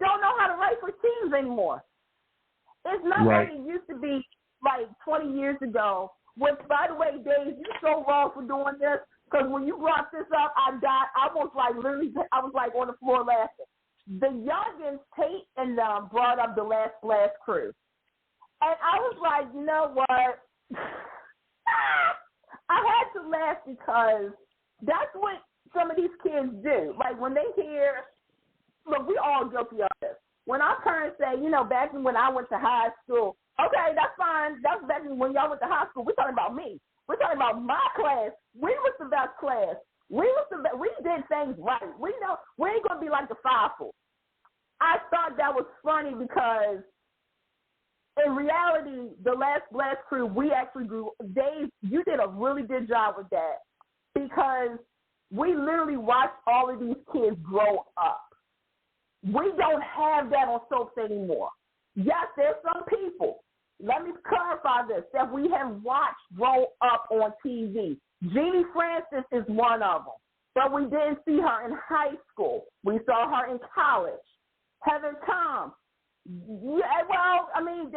don't know how to write for teens anymore. It's not like it used to be like 20 years ago. Which, by the way, Dave, you're so wrong for doing this. Because when you brought this up, I died. I was like on the floor laughing. The youngins, Tate and them, brought up the Last Blast crew. And I was like, you know what? I had to laugh because that's what some of these kids do. Like when they hear, look, we all guilty of this. When our parents say, back when I went to high school, okay, that's fine. That's back when y'all went to high school. We're talking about me. We're talking about my class. We was the best class. We did things right. We know we ain't gonna be like the Faithful. I thought that was funny because in reality, the last Blast Crew, we actually grew. Dave, you did a really good job with that because we literally watched all of these kids grow up. We don't have that on soaps anymore. Yes, there's some people, let me clarify this, that we have watched grow up on TV. Jeannie Francis is one of them, but we didn't see her in high school. We saw her in college. Heather Tom, yeah, well, I mean,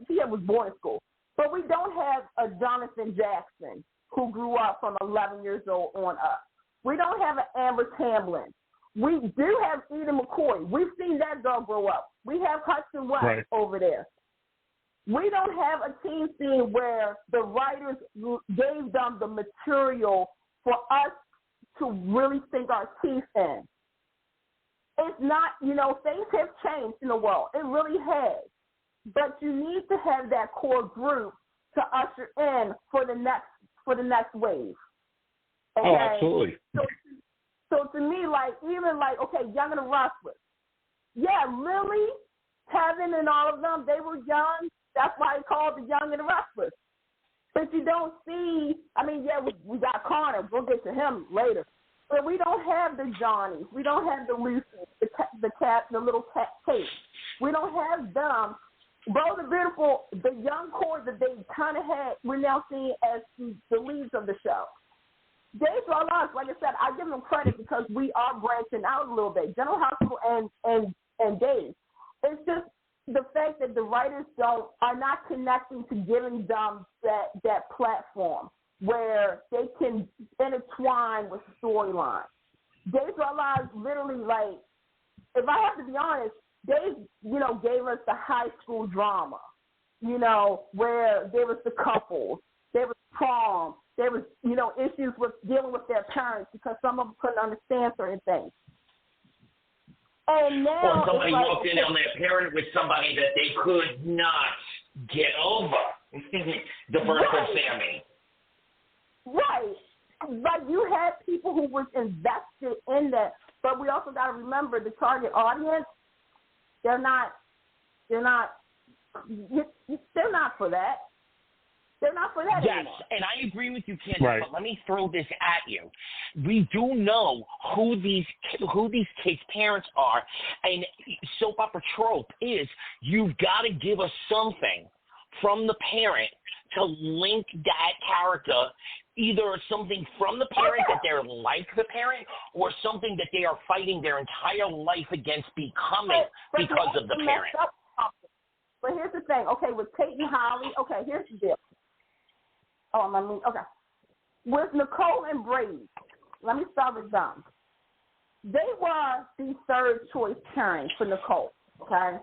she was boarding school. But we don't have a Jonathan Jackson who grew up from 11 years old on up. We don't have an Amber Tamblyn. We do have Eden McCoy. We've seen that girl grow up. We have Hudson West over there. We don't have a team scene where the writers gave them the material for us to really sink our teeth in. It's not, things have changed in the world. It really has. But you need to have that core group to usher in for the next wave. Okay? Oh, absolutely. So to me, Young and the Restless. Yeah, Lily, Kevin, and all of them, they were young. That's why it's called the Young and the Restless. But you don't see, we got Connor. We'll get to him later. But we don't have the Johnnies. We don't have the Lucy, the little Kate. We don't have them. Bo the Beautiful, the young core that they kind of had, we're now seeing as the leads of the show. Dave Rollins, like I said, I give them credit because we are branching out a little bit. General Hospital and Dave. It's just the fact that the writers are not connecting to giving them that platform where they can intertwine with the storyline. Dave Rollins literally, if I have to be honest, Dave, gave us the high school drama, where there was the couples, there was prom, there was, issues with dealing with their parents because some of them couldn't understand certain things. And now or somebody walked in on their parent with somebody that they could not get over. The birth of Sammy. Right. But you had people who was invested in that. But we also got to remember the target audience, they're not for that. They're not for that anymore. Yes, and I agree with you, Candace, right. But let me throw this at you. We do know who these kids' parents are, and soap opera trope is you've got to give us something from the parent to link that character, either something from the parent that they're like the parent or something that they are fighting their entire life against becoming because of the parent. But here's the thing. Okay, with Kate and Holly, here's the deal. With Nicole and Brady, let me start with them. They were the third choice parents for Nicole, okay?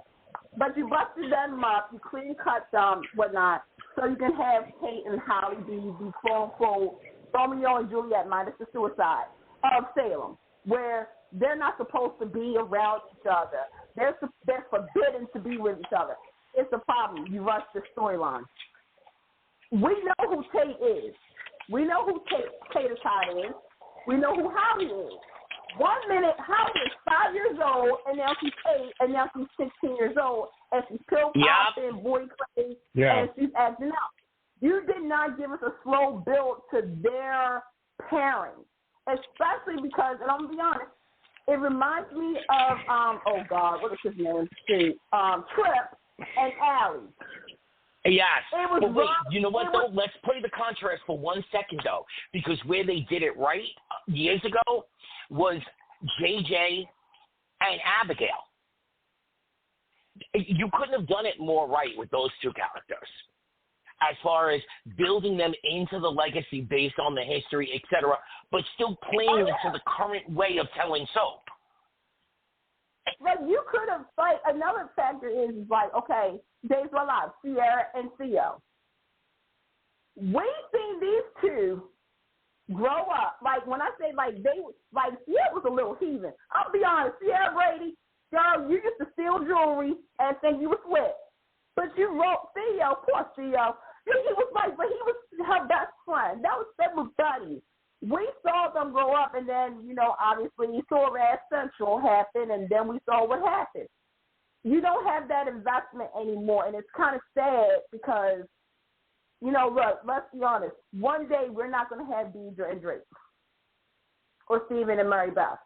But you busted them up, you clean cut them, whatnot, so you can have Kate and Holly be the quote-unquote Romeo and Juliet minus the suicide of Salem, where they're not supposed to be around each other. They're forbidden to be with each other. It's a problem. You rush the storyline. We know who Tate is. We know who Tater Tot is. We know who Holly is. 1 minute, Holly is 5 years old, and now she's 8, and now she's 16 years old, and she's pill popping and boy crazy, and she's acting out. You did not give us a slow build to their parents, especially because, and I'm going to be honest, it reminds me of, what is his name? Trip and Allie. Yes, but wait, rough. You know what, though? Let's play the contrast for 1 second, though, because where they did it right years ago was JJ and Abigail. You couldn't have done it more right with those two characters as far as building them into the legacy based on the history, etc., but still playing into the current way of telling soap. Like, you could have, another factor is, Days Were Alive, Sierra and Theo. We've seen these two grow up. When I say, Sierra was a little heathen. I'll be honest, Sierra Brady, girl, you used to steal jewelry and think you were slick. But you wrote Theo, poor Theo. He was but he was her best friend. They were buddies. we saw them grow up, and then, obviously Sword Central happened, and then we saw what happened. You don't have that investment anymore, and it's kind of sad because, look, let's be honest. One day we're not going to have Deidre and Drake or Stephen and Mary Beth.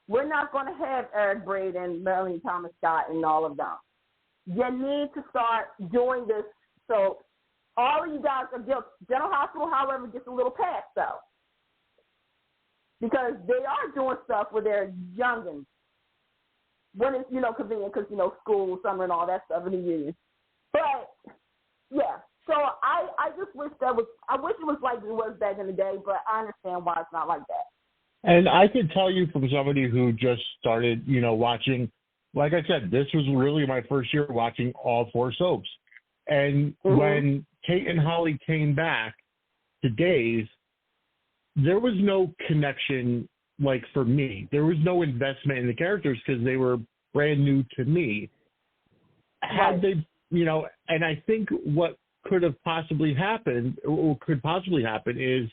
We're not going to have Eric Braeden, Marilyn Thomas Scott, and all of them. You need to start doing this. So all of you guys are General Hospital, however, gets a little pass, though. Because they are doing stuff with their youngins. When it's, convenient because, school, summer, and all that stuff in the union. But, yeah. So I just wish I wish it was like it was back in the day, but I understand why it's not like that. And I can tell you from somebody who just started, watching, like I said, this was really my first year watching all 4 soaps. And when Kate and Holly came back to Days, there was no connection, like, for me. There was no investment in the characters because they were brand new to me. Had they, and I think what could have possibly happened, or could possibly happen is,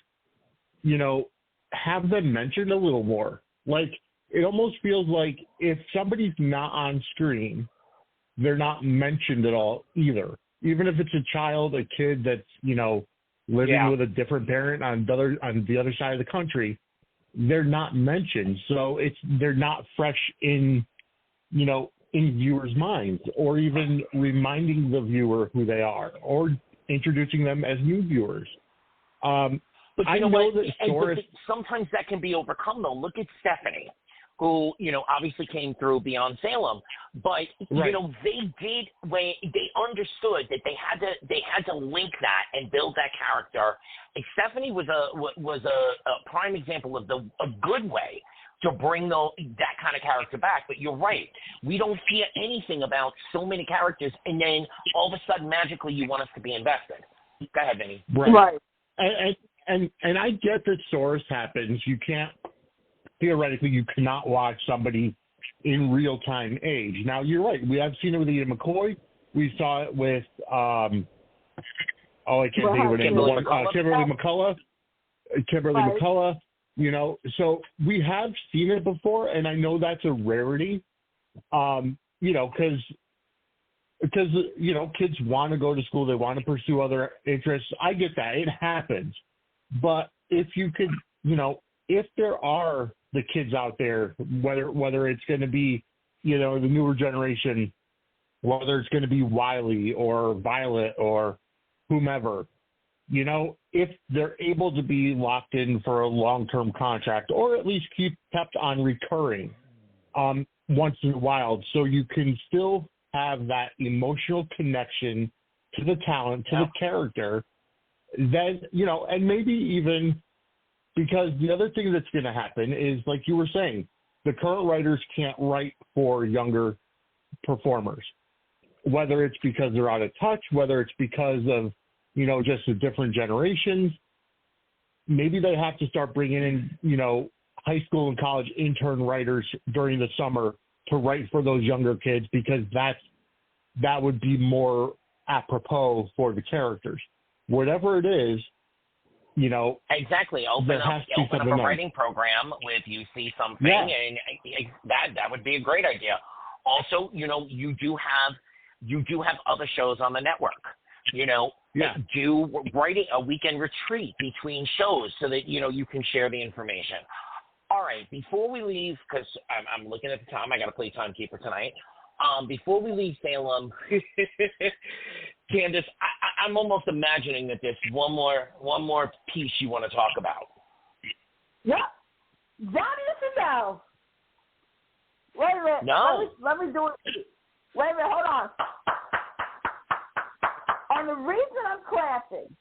have them mentioned a little more. Like, it almost feels like if somebody's not on screen, they're not mentioned at all either. Even if it's a child, a kid that's, living with a different parent on the other side of the country, they're not mentioned. So they're not fresh in viewers' minds, or even reminding the viewer who they are, or introducing them as new viewers. But I know that Soros... sometimes that can be overcome, though. Look at Stephanie, who, obviously came through Beyond Salem, but, Right. they understood that they had to link that and build that character. And Stephanie was a prime example of a good way to bring that kind of character back. But you're right. We don't hear anything about so many characters, and then all of a sudden, magically, you want us to be invested. Go ahead, Vinny. Right. And I get that Soros happens. You can't, theoretically, you cannot watch somebody in real-time age. Now, you're right. We have seen it with Ian McCoy. We saw it with, I can't think of her name. Kimberly McCullough. So we have seen it before, and I know that's a rarity, because kids want to go to school. They want to pursue other interests. I get that. It happens. But if you could, if there are the kids out there, whether it's going to be, the newer generation, whether it's going to be Wiley or Violet or whomever, if they're able to be locked in for a long-term contract, or at least kept on recurring once in a while, so you can still have that emotional connection to the talent, to the character, then, and maybe even, because the other thing that's going to happen is, like you were saying, the current writers can't write for younger performers, whether it's because they're out of touch, whether it's because of, just the different generations. Maybe they have to start bringing in, high school and college intern writers during the summer to write for those younger kids, because that would be more apropos for the characters. Whatever it is, exactly. Open up a writing program with UC something, and that would be a great idea. Also, you do have other shows on the network. Do writing a weekend retreat between shows so that you can share the information. All right, before we leave, because I'm looking at the time, I got to play timekeeper tonight. Before we leave Salem, Candace, I'm almost imagining that there's one more piece you want to talk about. Yeah, Johnny Chanel. Wait a minute. No. Let me do it. Wait a minute. Hold on. And the reason I'm clapping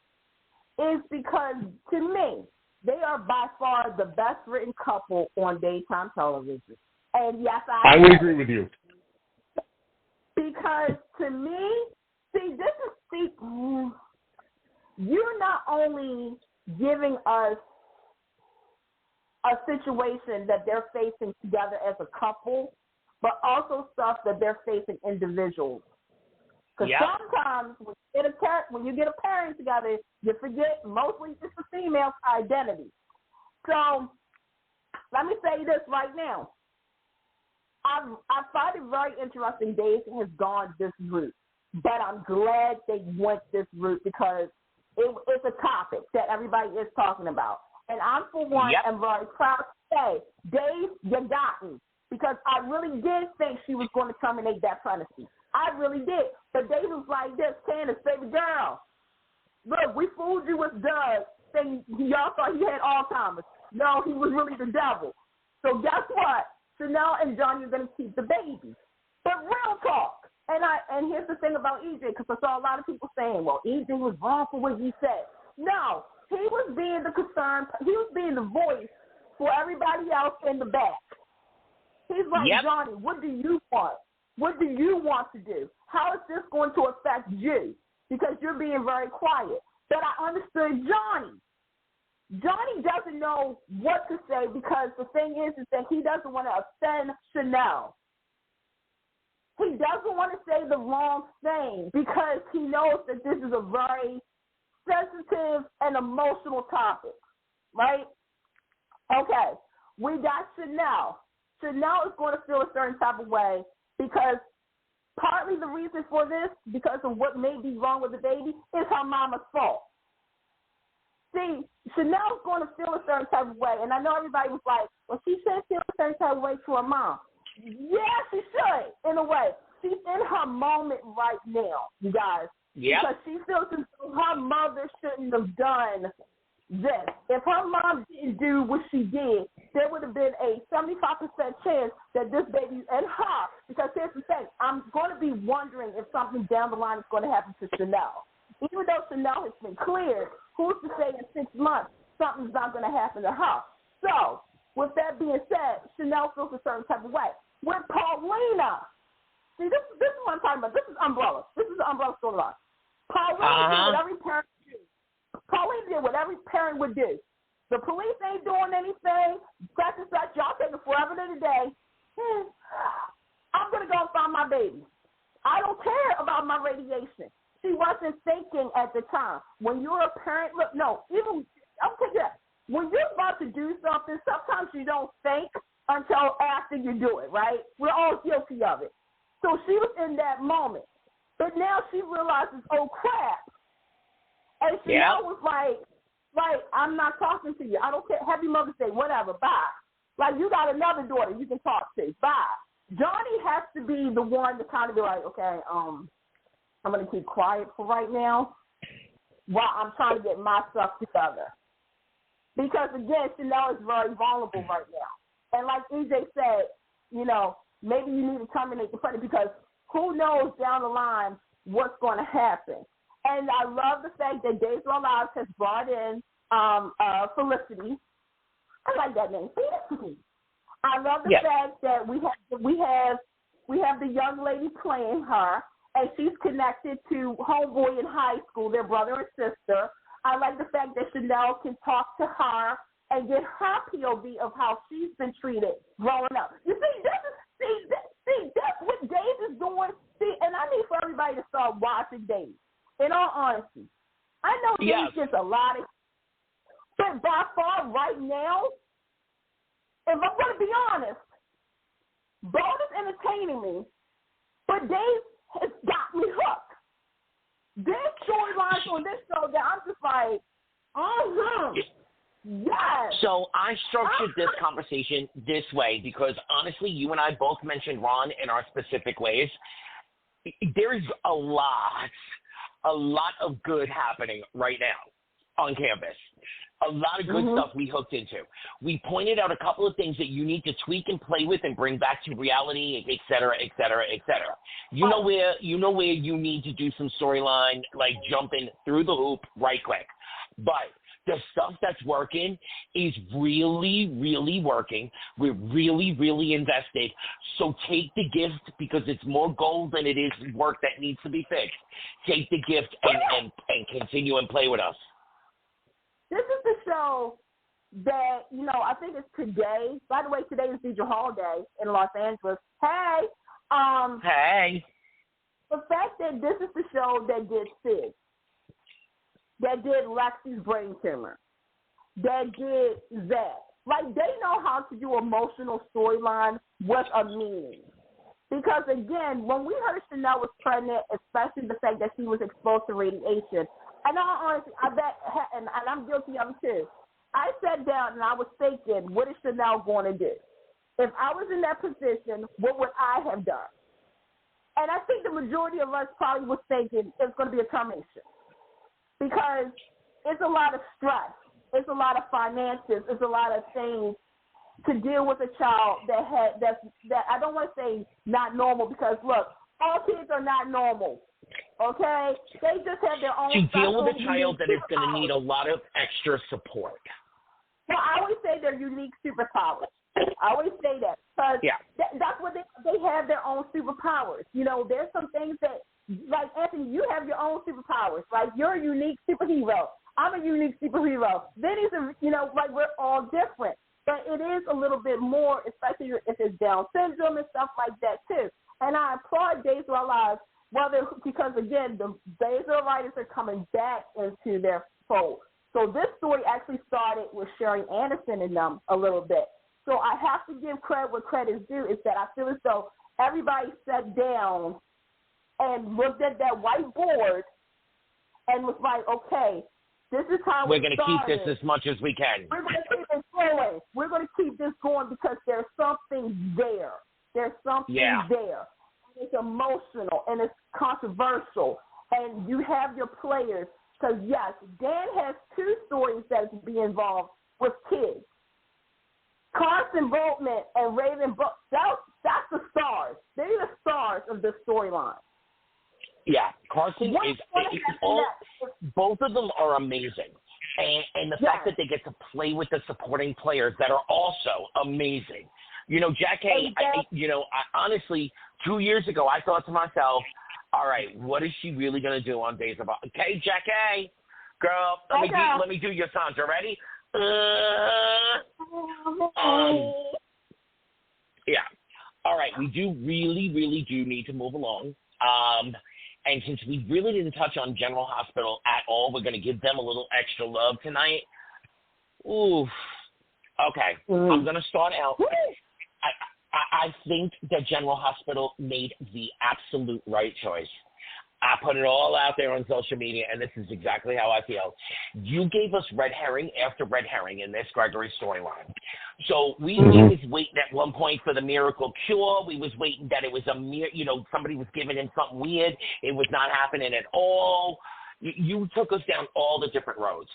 is because, to me, they are by far the best written couple on daytime television. And yes, I would agree with you. Because to me, you're not only giving us a situation that they're facing together as a couple, but also stuff that they're facing individually. Because sometimes when you get a parent together, you forget mostly it's the female's identity. So let me say this right now. I find it very interesting Dave has gone this route, but I'm glad they went this route because it's a topic that everybody is talking about. And I'm, for one, am very proud to say, Dave, you got me, because I really did think she was going to terminate that pregnancy. I really did. But Dave was like this, Candace, baby girl, look, we fooled you with Doug, saying y'all thought he had Alzheimer's. No, he was really the devil. So guess what? Chanel and Johnny are going to keep the baby. But real talk. And here's the thing about EJ, because I saw a lot of people saying, well, EJ was wrong for what he said. No, he was being the concern. He was being the voice for everybody else in the back. He's like, Johnny, what do you want? What do you want to do? How is this going to affect you? Because you're being very quiet. But I understood Johnny. Johnny doesn't know what to say because the thing is that he doesn't want to offend Chanel. He doesn't want to say the wrong thing because he knows that this is a very sensitive and emotional topic, right? Okay, we got Chanel. Chanel is going to feel a certain type of way because partly the reason for this, because of what may be wrong with the baby, is her mama's fault. See, Chanel's going to feel a certain type of way, and I know everybody was like, well, she should feel a certain type of way to her mom. Yeah, she should, in a way. She's in her moment right now, you guys. Yeah. Because she feels as though her mother shouldn't have done this. If her mom didn't do what she did, there would have been a 75% chance that this baby and her, because here's the thing, I'm going to be wondering if something down the line is going to happen to Chanel. Even though Chanel has been cleared, who's to say in 6 months something's not going to happen to her? So, with that being said, Chanel feels a certain type of way. With Paulina, see, this is what I'm talking about. This is Umbrella. This is the Umbrella storyline. Paulina did what every parent would do. Paulina did what every parent would do. The police ain't doing anything. Such and such. Y'all taking forever today. I'm going to go and find my baby. I don't care about my radiation. She wasn't thinking at the time. When you're a parent, look, no, even, I'll take that. When you're about to do something, sometimes you don't think until after you do it, right? We're all guilty of it. So she was in that moment. But now she realizes, oh, crap. And she was like, I'm not talking to you. I don't care. Happy Mother's Day, whatever, bye. Like, you got another daughter you can talk to, bye. Johnny has to be the one to kind of be like, okay, I'm going to keep quiet for right now while I'm trying to get my stuff together. Because, again, Chanel is very vulnerable right now. And like EJ said, you know, maybe you need to terminate the pregnancy because who knows down the line what's going to happen. And I love the fact that Days of Our Lives has brought in Felicity. I like that name, Felicity. I love the fact that we have the young lady playing her, and she's connected to homeboy in high school, their brother and sister. I like the fact that Chanel can talk to her and get her POV of how she's been treated growing up. You see, that's what Dave is doing. See, and I need for everybody to start watching Dave. In all honesty, I know Dave gets a lot of, but by far right now, if I'm going to be honest, Bo is entertaining me, but Dave has got me hooked. There's storylines on this show that I'm just like, yes. So I structured this conversation this way because honestly, you and I both mentioned Ron in our specific ways. There's a lot of good happening right now on campus. A lot of good stuff we hooked into. We pointed out a couple of things that you need to tweak and play with and bring back to reality, et cetera, et cetera, et cetera. You know where you need to do some storyline, like jumping through the hoop right quick. But the stuff that's working is really, really working. We're really, really invested. So take the gift because it's more gold than it is work that needs to be fixed. Take the gift and continue and play with us. This is the show that, you know, I think it's today. By the way, today is Deidre Hall Day in Los Angeles. Hey. Hey. The fact this is the show that did Sid, that did Lexi's brain tumor, that did that. Like, they know how to do emotional storyline with a meaning. Because, again, when we heard Chanel was pregnant, especially the fact that she was exposed to radiation, and honestly, I bet, and I'm guilty of it too, I sat down and I was thinking, what is Chanel going to do? If I was in that position, what would I have done? And I think the majority of us probably was thinking it's going to be a termination because it's a lot of stress. It's a lot of finances. It's a lot of things to deal with a child that I don't want to say not normal because, look, all kids are not normal, okay? They just have their own. To deal with a child that is going to need a lot of extra support. Well, I always say they're unique superpowers. I always say that because that's what they have their own superpowers. You know, there's some things that, like Anthony, you have your own superpowers. Like, you're a unique superhero. I'm a unique superhero. Vinny's like, we're all different. But it is a little bit more, especially if it's Down syndrome and stuff like that, too. And I applaud Days of Our Lives, because, again, the Days of Our Lives are coming back into their fold. So this story actually started with Sherry Anderson and them a little bit. So I have to give credit where credit is due, is that I feel as though everybody sat down and looked at that whiteboard and was like, okay, this is how we're going to keep this as much as we can. We're going to keep it going. We're going to keep this going because there's something there. There's something there. It's emotional and it's controversial. And you have your players. Because, yes, Dan has two stories that will be involved with kids. Carson Boltman and Raven that's the stars. They're the stars of this storyline. Yeah, Carson both of them are amazing. And the fact that they get to play with the supporting players that are also amazing. You know, Jack A, I honestly, 2 years ago, I thought to myself, all right, what is she really going to do on Days of Our Lives? Okay, Jack A, girl, let me do your Sandra. Ready? Yeah. All right, we do really do need to move along. And since we really didn't touch on General Hospital at all, we're going to give them a little extra love tonight. Ooh. Okay. I'm going to start out. I think that General Hospital made the absolute right choice. I put it all out there on social media, and this is exactly how I feel. You gave us red herring after red herring in this Gregory storyline. So we was waiting at one point for the miracle cure. We was waiting that it was somebody was giving him something weird. It was not happening at all. You took us down all the different roads.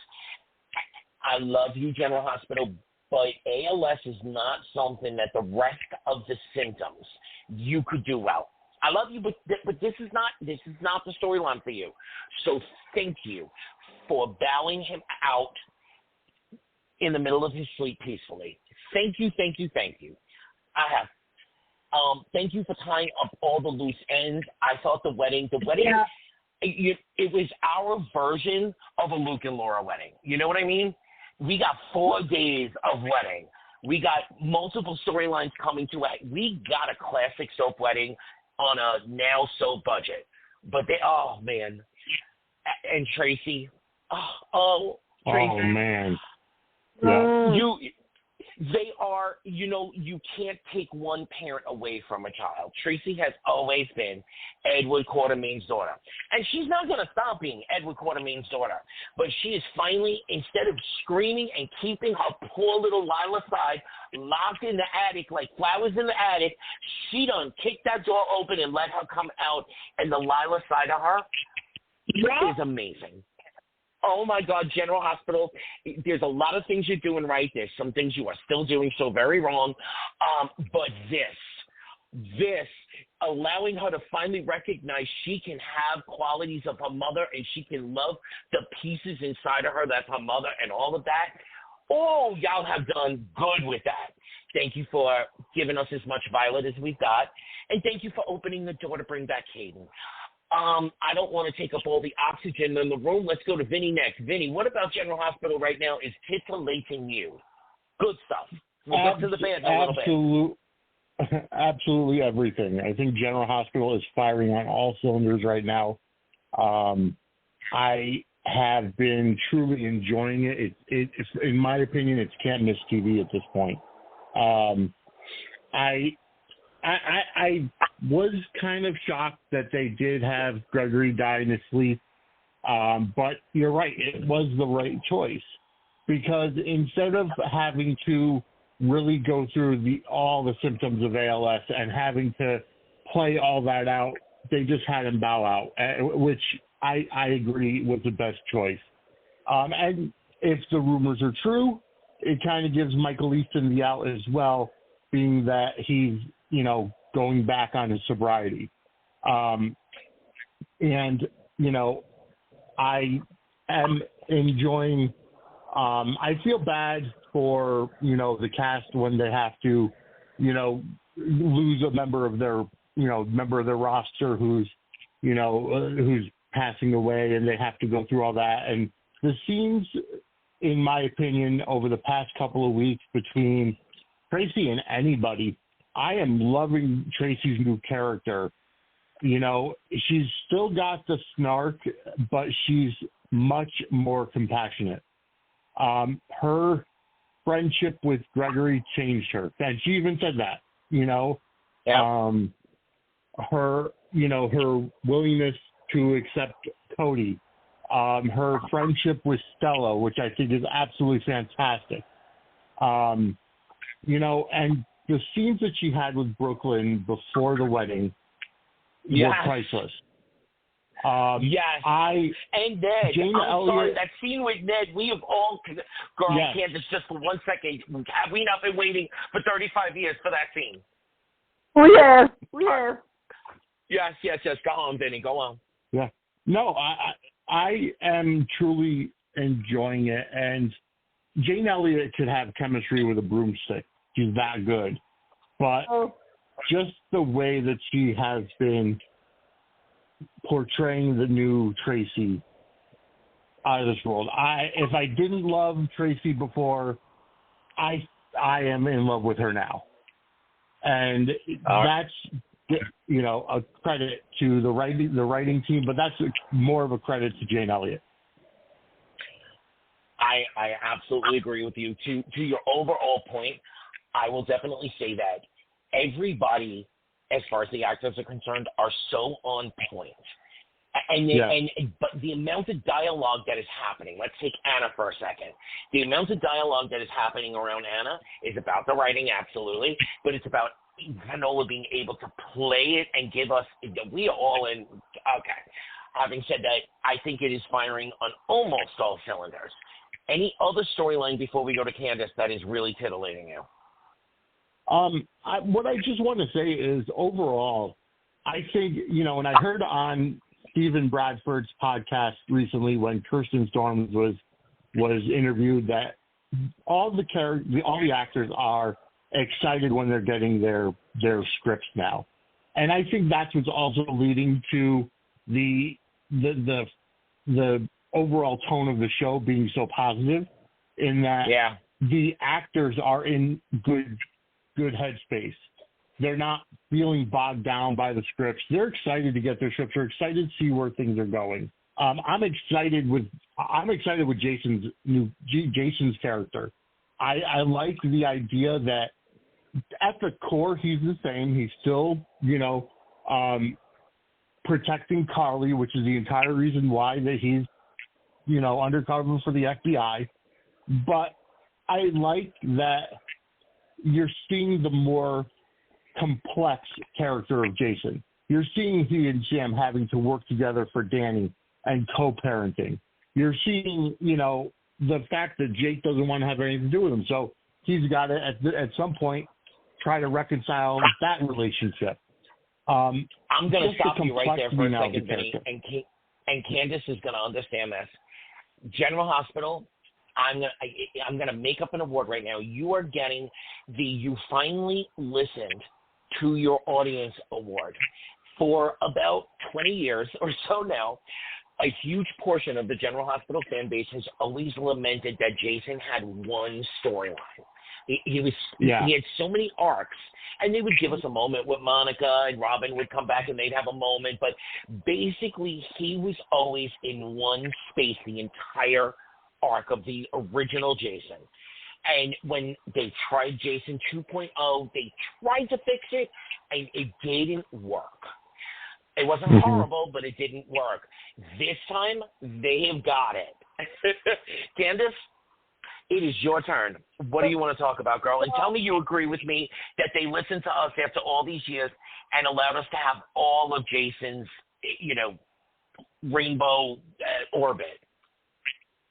I love you, General Hospital, but ALS is not something that the rest of the symptoms you could do well. I love you, but this is not the storyline for you. So thank you for bowing him out in the middle of his sleep peacefully. Thank you. I have. Thank you for tying up all the loose ends. I thought the wedding, it was our version of a Luke and Laura wedding. You know what I mean? We got 4 days of wedding. We got multiple storylines coming to it. We got a classic soap wedding on a now soap budget. But man. And Tracy. Tracy. Oh, man. Yeah. They are, you can't take one parent away from a child. Tracy has always been Edward Quartermain's daughter. And she's not going to stop being Edward Quartermain's daughter. But she is finally, instead of screaming and keeping her poor little Lila side locked in the attic like flowers in the attic, she done kicked that door open and let her come out. And the Lila side of her is amazing. Oh, my God, General Hospital, there's a lot of things you're doing right. There's some things you are still doing so very wrong. But this, allowing her to finally recognize she can have qualities of her mother and she can love the pieces inside of her that's her mother and all of that. Oh, y'all have done good with that. Thank you for giving us as much Violet as we've got. And thank you for opening the door to bring back Hayden. I don't want to take up all the oxygen in the room. Let's go to Vinny next. Vinny, what about General Hospital right now is titillating you? Good stuff. We'll get to the bad in a little bit. Absolutely everything. I think General Hospital is firing on all cylinders right now. I have been truly enjoying it. It's, in my opinion, it's can't miss TV at this point. I was kind of shocked that they did have Gregory die in his sleep, but you're right, it was the right choice, because instead of having to really go through all the symptoms of ALS and having to play all that out, they just had him bow out, which I agree was the best choice. And if the rumors are true, it kind of gives Michael Easton the out as well, being that he's, going back on his sobriety. And, I am enjoying, I feel bad for, the cast when they have to, lose a member of their, roster who's passing away, and they have to go through all that. And the scenes, in my opinion, over the past couple of weeks between Tracy and anybody, I am loving Tracy's new character. She's still got the snark, but she's much more compassionate. Her friendship with Gregory changed her, and she even said that. Yeah. Her willingness to accept Cody, her friendship with Stella, which I think is absolutely fantastic. And the scenes that she had with Brooklyn before the wedding were priceless. Yes. And Ned, sorry, that scene with Ned, we have all, girl, yes. Candace, just for 1 second, have we not been waiting for 35 years for that scene? We have. Yes. Go on, Vinny, go on. Yeah. No, I am truly enjoying it, and Jane Elliott could have chemistry with a broomstick. She's that good. But just the way that she has been portraying the new Tracy out of this world. If I didn't love Tracy before, I am in love with her now. And that's a credit to the writing team, but that's more of a credit to Jane Elliott. I absolutely agree with you. To your overall point, I will definitely say that everybody, as far as the actors are concerned, are so on point. But the amount of dialogue that is happening, let's take Anna for a second. The amount of dialogue that is happening around Anna is about the writing, absolutely, but it's about Vanola being able to play it and give us, we are all in, okay. Having said that, I think it is firing on almost all cylinders. Any other storyline before we go to Candace that is really titillating you? What I just want to say is overall, I think, and I heard on Stephen Bradford's podcast recently when Kirsten Storms was interviewed that all the actors are excited when they're getting their scripts now. And I think that's what's also leading to the overall tone of the show being so positive, in that the actors are in good headspace. They're not feeling bogged down by the scripts. They're excited to get their scripts. They're excited to see where things are going. I'm excited with Jason's character. I like the idea that at the core he's the same. He's still, protecting Carly, which is the entire reason why that he's, undercover for the FBI. But I like that you're seeing the more complex character of Jason. You're seeing he and Sam having to work together for Danny and co-parenting. You're seeing, the fact that Jake doesn't want to have anything to do with him. So he's got to, at some point, try to reconcile that relationship. I'm going to stop you right there for a second, Vinny, and Candace is going to understand this. General Hospital, I'm gonna make up an award right now. You are getting the You Finally Listened to Your Audience award. For about 20 years or so now, a huge portion of the General Hospital fan base has always lamented that Jason had one storyline. He had so many arcs, and they would give us a moment with Monica, and Robin would come back and they'd have a moment, but basically he was always in one space the entire arc of the original Jason. And when they tried Jason 2.0, they tried to fix it, and it didn't work. It wasn't horrible, but it didn't work. This time, they have got it. Candace, it is your turn. What do you want to talk about, girl? And tell me you agree with me that they listened to us after all these years and allowed us to have all of Jason's, rainbow orbit.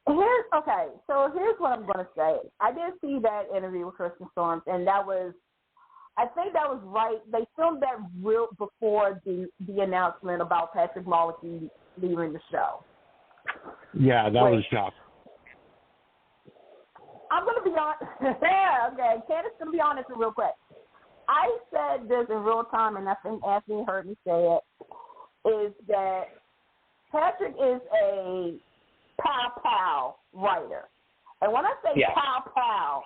Here's what I'm going to say. I did see that interview with Kristen Storms, and I think that was right. They filmed that real before the announcement about Patrick Malaki leaving the show. Yeah, that was shock. I'm going to be honest. Okay, Candace going to be honest real quick. I said this in real time, and I think Anthony heard me say it, is that Patrick is a pow-pow writer. And when I say pow-pow,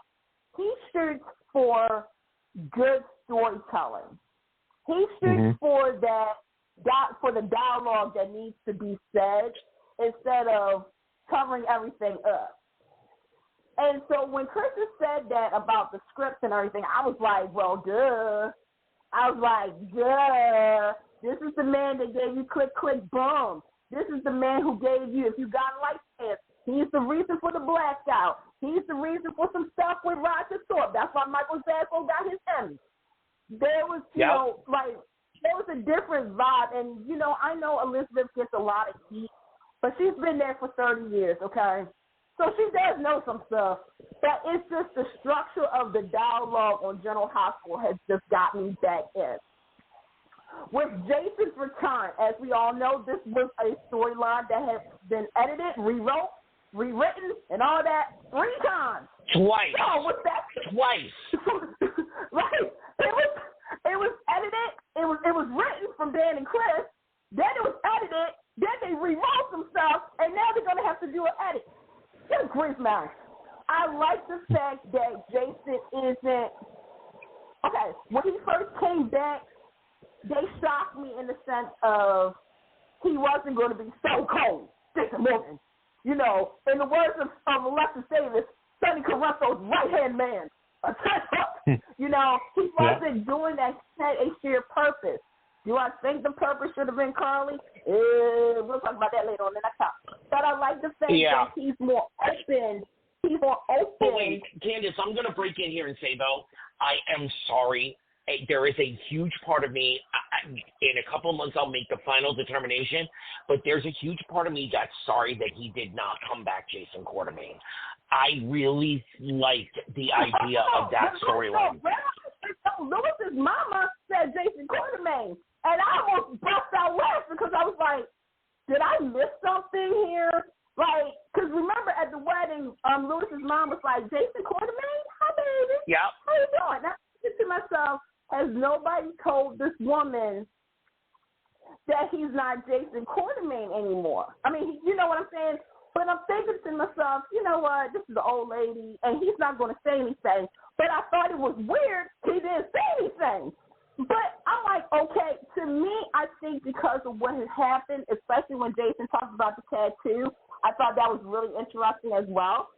he shoots for good storytelling. He shoots for the dialogue that needs to be said instead of covering everything up. And so when Kristen said that about the scripts and everything, I was like, well, duh. I was like, duh. This is the man that gave you click, click, boom. This is the man who gave you, if you got like this, he's the reason for the blackout. He's the reason for some stuff with Roger Thorpe. That's why Michael Zaslow got his Emmy. There was, there was a different vibe. And, I know Elizabeth gets a lot of heat, but she's been there for 30 years, okay? So she does know some stuff. But it's just the structure of the dialogue on General Hospital has just got me back in. With Jason's return, as we all know, this was a storyline that had been edited, rewritten, and all that 3 times. Twice. So what's that? Twice. Right. It was edited. It was written from Dan and Chris. Then it was edited. Then they rewrote some stuff, and now they're gonna have to do an edit. Get a grief, man. I like the fact that Jason isn't okay. When he first came back, they shocked me in the sense of he wasn't going to be so cold, stick and moving. In the words of Alexis Davis, Sonny Caruso's right-hand man. He wasn't doing that. He had a shared purpose. Do I think the purpose should have been Carly? We'll talk about that later on in the talk. But I like the fact that he's more open. He's more open. But wait, Candace, I'm going to break in here and say, though, I am sorry. There is a huge part of me, in a couple of months I'll make the final determination, but there's a huge part of me that's sorry that he did not come back Jason Quartermaine. I really liked the idea of that storyline. Lewis's mama said Jason Quartermaine, and I almost burst out laughing because I was like, did I miss something here? Because remember at the wedding, Lewis's mom was like, Jason Quartermaine? Hi, baby. Yeah. How you doing? And I said to myself, has nobody told this woman that he's not Jason Quartermaine anymore? I mean, you know what I'm saying? But I'm thinking to myself, you know what? This is an old lady, and he's not going to say anything. But I thought it was weird he didn't say anything. But I'm like, okay, to me, I think because of what has happened, especially when Jason talked about the tattoo, I thought that was really interesting as well.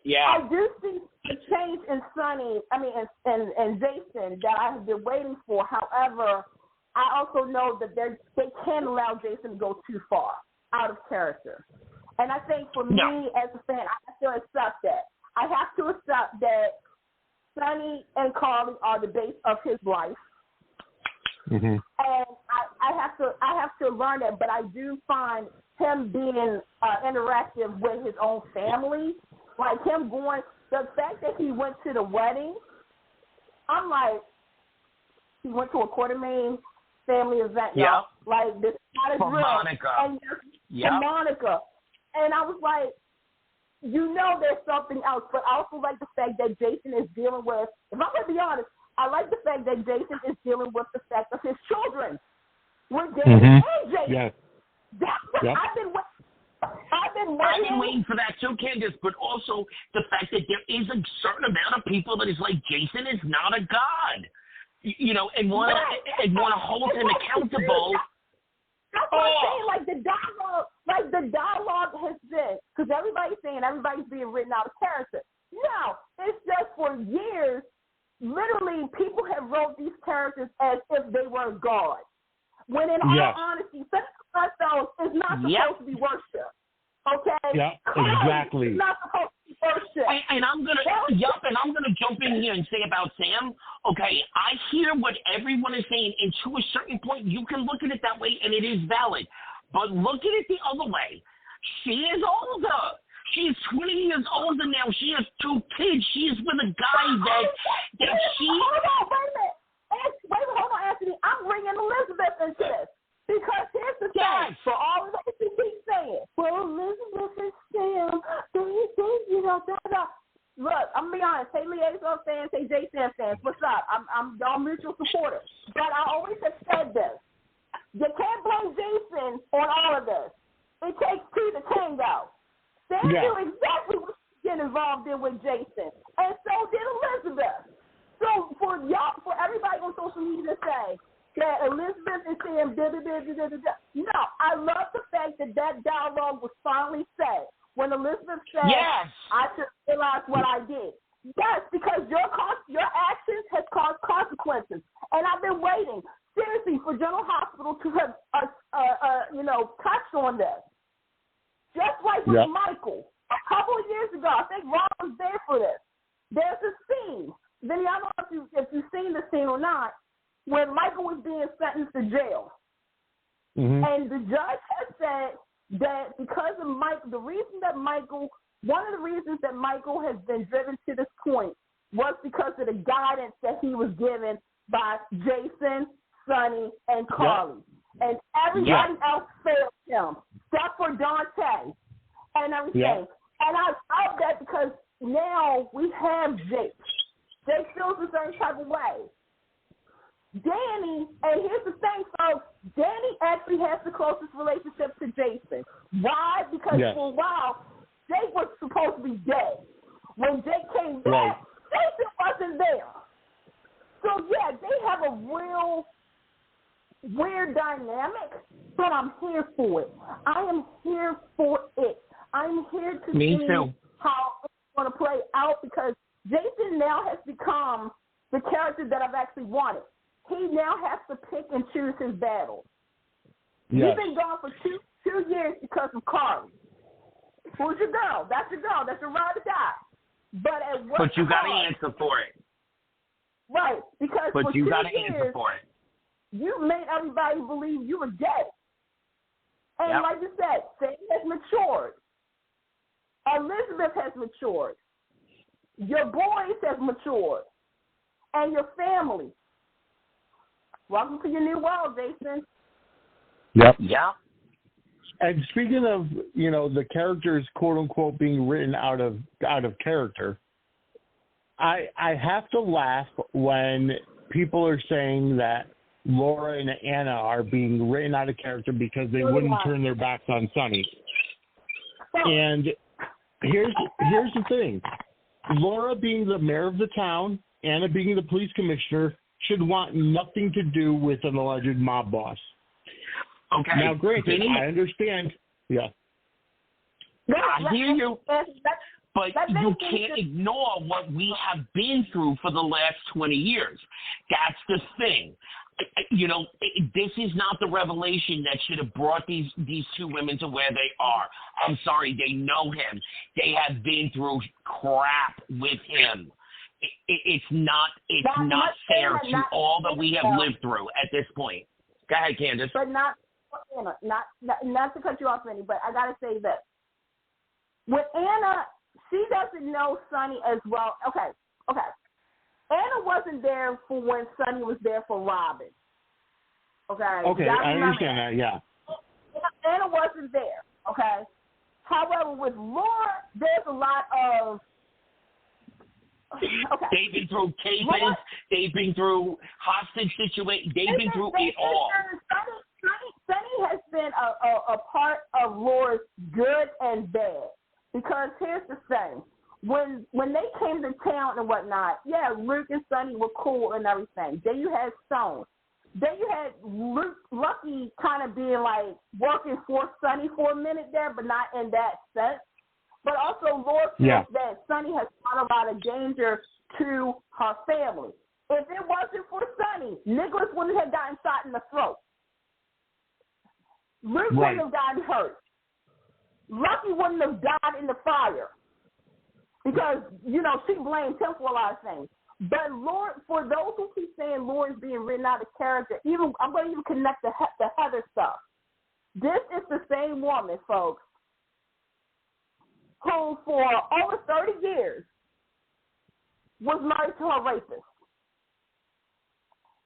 Yeah. I do see the change in Sonny, and Jason that I have been waiting for. However, I also know that they can't allow Jason to go too far out of character. And I think for me as a fan, I have to accept that. I have to accept that Sonny and Carly are the base of his life. Mm-hmm. And I have to learn that, but I do find him being interactive with his own family. Like him going, the fact that he went to the wedding, I'm like, he went to a Quartermaine family event. Yeah. Like, this is not a drill. Monica. And Monica. And I was like, there's something else. But I also like the fact that Jason is dealing with, if I'm going to be honest, I like the fact that Jason is dealing with the fact of his children. With David and Jason. Yes. That's what I've been waiting I've been waiting for that too, Candace, but also the fact that there is a certain amount of people that is like, Jason is not a god, and want to hold him accountable. That's what I'm saying. Like the dialogue has been, because everybody's saying everybody's being written out of character. No, it's just for years, literally, people have wrote these characters as if they were God. When in all honesty, Sunstones is not supposed to be worshipped. Okay? Yeah, exactly. It's not supposed to be worshipped. And I'm gonna jump in here and say about Sam. Okay, I hear what everyone is saying, and to a certain point, you can look at it that way, and it is valid. But look at it the other way. She is older. She is 20 years older now. She has 2 kids. She is with a guy that she. Hold on, wait a minute. Hold on, Anthony. I'm bringing Elizabeth into this. Because here's the thing. For all of those who keep saying, well, Elizabeth and Sam, Look, I'm going to be honest. Say Liaison fans, say J-Sam fans. What's up? I'm y'all mutual supporters. But I always have said this. You can't blame Jason on all of this. It takes 2 to tango. Sam knew exactly what she get involved in with Jason. And so did Elizabeth. So for everybody on social media to say that Elizabeth is saying no, I love the fact that dialogue was finally said when Elizabeth said, yes, I should realize what I did. Yes, because your actions has caused consequences. And I've been waiting, seriously, for General Hospital to have touched on this. Just like with Michael, a couple of years ago, I think Ron was there for this. There's a scene. Then I don't know if you've seen the scene or not, when Michael was being sentenced to jail. Mm-hmm. And the judge had said that because of one of the reasons that Michael has been driven to this point was because of the guidance that he was given by Jason, Sonny, and Carly. Yep. And everybody else failed him, except for Dante and everything. Yep. And I love that because now we have Jake. Jake feels a certain type of way. Danny, and here's the thing, folks, Danny actually has the closest relationship to Jason. Why? Because for a while, Jake was supposed to be dead. When Jake came back, Jason wasn't there. So, they have a real weird dynamic, but I'm here for it. I am here for it. I'm here to see how it's going to play out because Jason now has become the character that I've actually wanted. He now has to pick and choose his battles. Yes. He's been gone for two years because of Carly. Who's your girl? That's your girl. That's your ride or die. But you got to answer for it. Right, because but for you 2 got to years, answer for it. You made everybody believe you were dead. And like you said, Satan has matured. Elizabeth has matured. Your boys have matured. And your family. Welcome to your new world, Jason. Yep. Yeah. And speaking of, the characters, quote unquote, being written out of character, I have to laugh when people are saying that Laura and Anna are being written out of character because they wouldn't turn their backs on Sonny. And here's the thing. Laura being the mayor of the town, Anna being the police commissioner, should want nothing to do with an alleged mob boss. Okay. Now, granted, I understand. Yeah. I hear you. But you can't ignore what we have been through for the last 20 years. That's the thing. This is not the revelation that should have brought these 2 women to where they are. I'm sorry, they know him. They have been through crap with him. It's not fair to all that we have lived through at this point. Go ahead, Candace. But not to cut you off, Minnie, but I got to say this. With Anna, she doesn't know Sonny as well. Okay. Anna wasn't there for when Sonny was there for Robin. Okay. Okay, I understand that. Yeah. Anna wasn't there. Okay. However, with Laura, there's a lot of. Okay. They've been through cases. They've been through hostage situations. They've been through it all. Sunny has been a part of Laura's good and bad. Because here's the thing. When they came to town and whatnot, yeah, Luke and Sunny were cool and everything. Then you had Stone. Then you had Lucky kind of being like working for Sunny for a minute there, but not in that sense. But also, Laura feels that Sunny has brought a lot of danger to her family. If it wasn't for Sunny, Nicholas wouldn't have gotten shot in the throat. Luke wouldn't have gotten hurt. Lucky wouldn't have died in the fire. Because, she blamed him for a lot of things. But Lord, for those who keep saying Lauren's being written out of character, I'm going to even connect the Heather stuff. This is the same woman, folks, who for over 30 years was married to her rapist.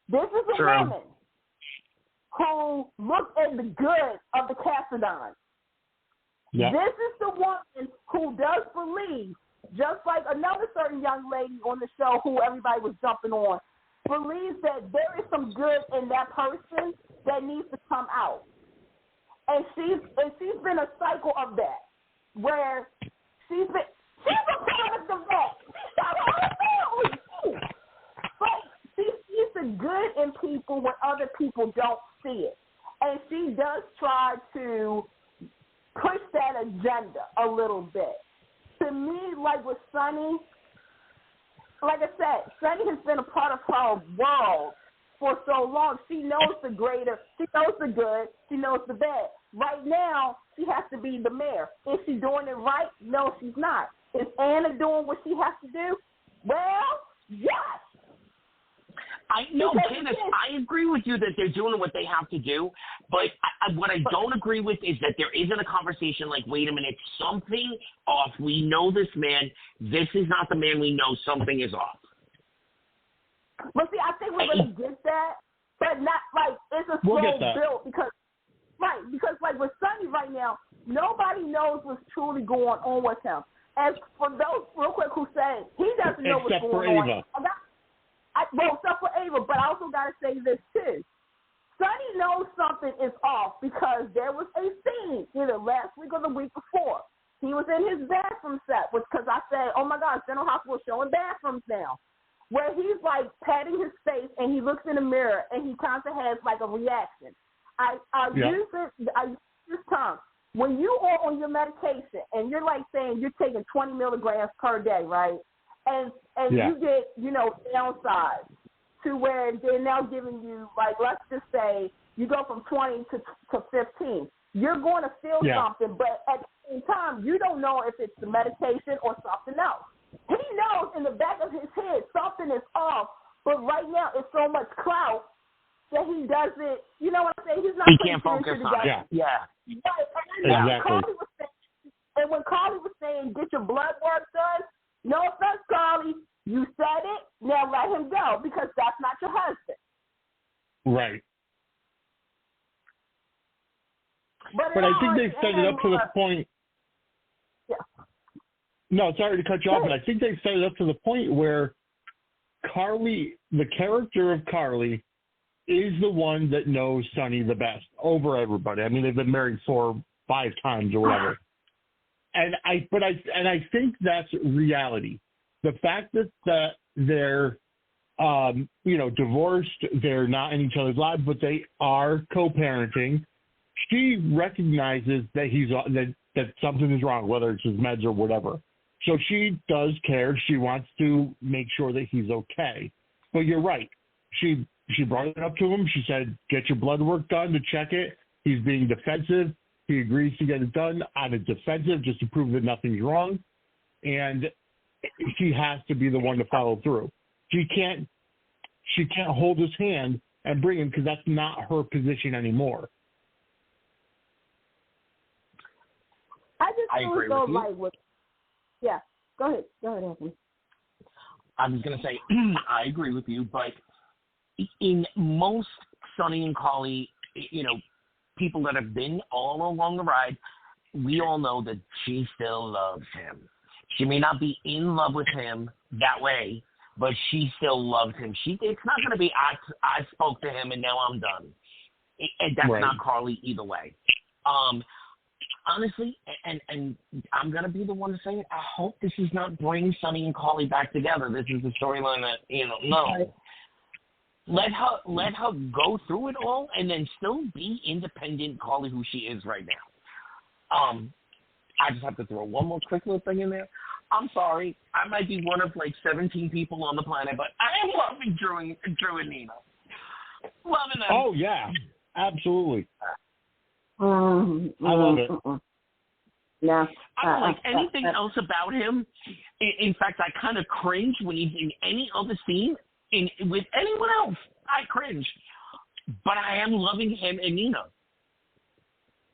This is a woman who looked at the good of the Cassadons. Yep. This is the woman who does believe, just like another certain young lady on the show who everybody was jumping on, believes that there is some good in that person that needs to come out. And she's been a cycle of that, where she's a product of that. She's got her family too. But she sees the good in people when other people don't see it. And she does try to push that agenda a little bit. To me, like with Sunny, like I said, Sunny has been a part of her world for so long. She knows the greater, she knows the good, she knows the bad. Right now, she has to be the mayor. Is she doing it right? No, she's not. Is Anna doing what she has to do? Well, yes. Candace, I agree with you that they're doing what they have to do, but what I don't agree with is that there isn't a conversation like, wait a minute, something off. We know this man. This is not the man we know. Something is off. But see, I think we're going to get that, but not like it's a slow build because like with Sunny right now, nobody knows what's truly going on with him. And for those, real quick, who say he doesn't know what's going on. Except for Ava, but I also got to say this, too. Sunny knows something is off because there was a scene either last week or the week before. He was in his bathroom set, because I said, oh, my gosh, General Hospital is showing bathrooms now, where he's, like, patting his face, and he looks in the mirror, and he kind of has, like, a reaction. I use this term. When you are on your medication, and you're, like, saying you're taking 20 milligrams per day, right? And you get, downside to where they're now giving you, like, let's just say you go from 20 to 15. You're going to feel something, but at the same time, you don't know if it's the medication or something else. He knows in the back of his head something is off, but right now it's so much clout that he doesn't, you know what I'm saying? He's not he can't focus on it. Yeah. Exactly. And when Carly was saying, get your blood work done, no offense, Carly. You said it. Now let him go because that's not your husband. Right. But I think they set it up to the point. Yeah. No, sorry to cut you off, but I think they set it up to the point where Carly, the character of Carly, is the one that knows Sunny the best over everybody. I mean, they've been married 4 or 5 times or whatever. And I think that's reality. The fact that they're, divorced, they're not in each other's lives, but they are co-parenting. She recognizes that that something is wrong, whether it's his meds or whatever. So she does care. She wants to make sure that he's okay. But you're right. She brought it up to him. She said, "Get your blood work done to check it." He's being defensive. He agrees to get it done on a defensive just to prove that nothing's wrong. And she has to be the one to follow through. She can't hold his hand and bring him because that's not her position anymore. I agree with you. Yeah, go ahead, Anthony. I was going to say, I agree with you, but in most Sunny and Carly, people that have been all along the ride, we all know that she still loves him. She may not be in love with him that way, but she still loves him. It's not going to be, I spoke to him and now I'm done. And that's Right. not Carly either way. Honestly, and I'm going to be the one to say it, I hope this is not bringing Sonny and Carly back together. This is the storyline that, no. Let her go through it all and then still be independent Carly who she is right now. I just have to throw one more quick little thing in there. I'm sorry. I might be one of like 17 people on the planet, but I am loving Drew and Nina. Loving them. Oh, yeah. Absolutely. I love it. Yeah. I don't like anything else about him. In fact, I kind of cringe when he's in any other scene with anyone else. I cringe. But I am loving him and Nina.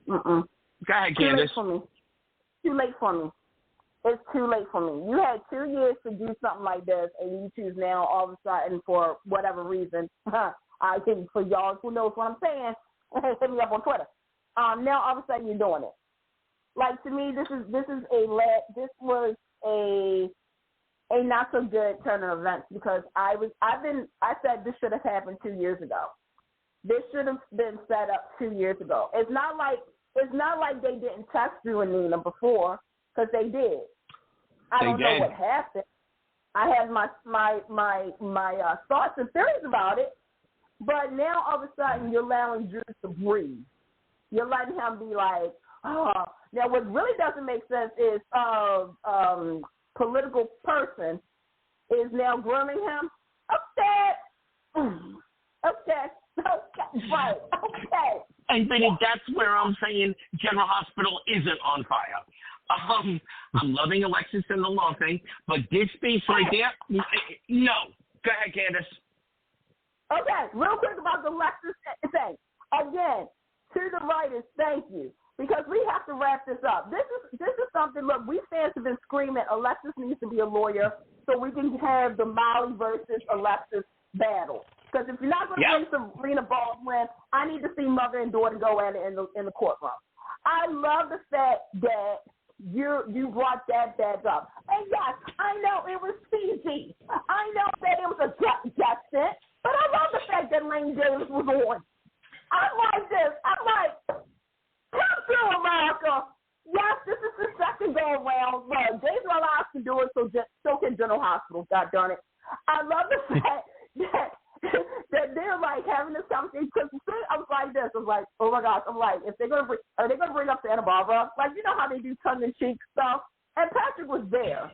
Go ahead, Candace. Too late for me. It's too late for me. You had 2 years to do something like this, and you choose now all of a sudden for whatever reason. I think for y'all who knows what I'm saying, hit me up on Twitter. Now all of a sudden you're doing it. Like, to me, this was a not so good turn of events, because I said this should have happened 2 years ago. This should have been set up 2 years ago. It's not like they didn't text Drew and Nina before, because they did. I don't know what happened. I have my thoughts and theories about it, but now all of a sudden you're allowing Drew to breathe. You're letting him be like, oh. Now what really doesn't make sense is political person is now grooming him. Okay. Right. Okay. And then that's where I'm saying General Hospital isn't on fire. I'm loving Alexis and the law thing, but this space right there, no. Go ahead, Candace. Okay, real quick about the Alexis thing. Again, to the writers, thank you, because we have to wrap this up. This is something. Look, we fans have been screaming Alexis needs to be a lawyer so we can have the Molly versus Alexis battle. Because if you're not going to bring Serena Baldwin, I need to see mother and daughter go at it in the courtroom. I love the fact that you brought that back up. And yes, I know it was PG. I know that it was a death sentence, but I love the fact that Lane Davis was on. I like this. I'm like, come through, America. Yes, this is the second go around. Well, Jason Elias can do it, so can General Hospital. God darn it. I love the fact that they're like having this conversation, because I was like this. I was like, oh my gosh. I'm like, are they gonna bring up Santa Barbara? Like, you know how they do tongue in cheek stuff? And Patrick was there.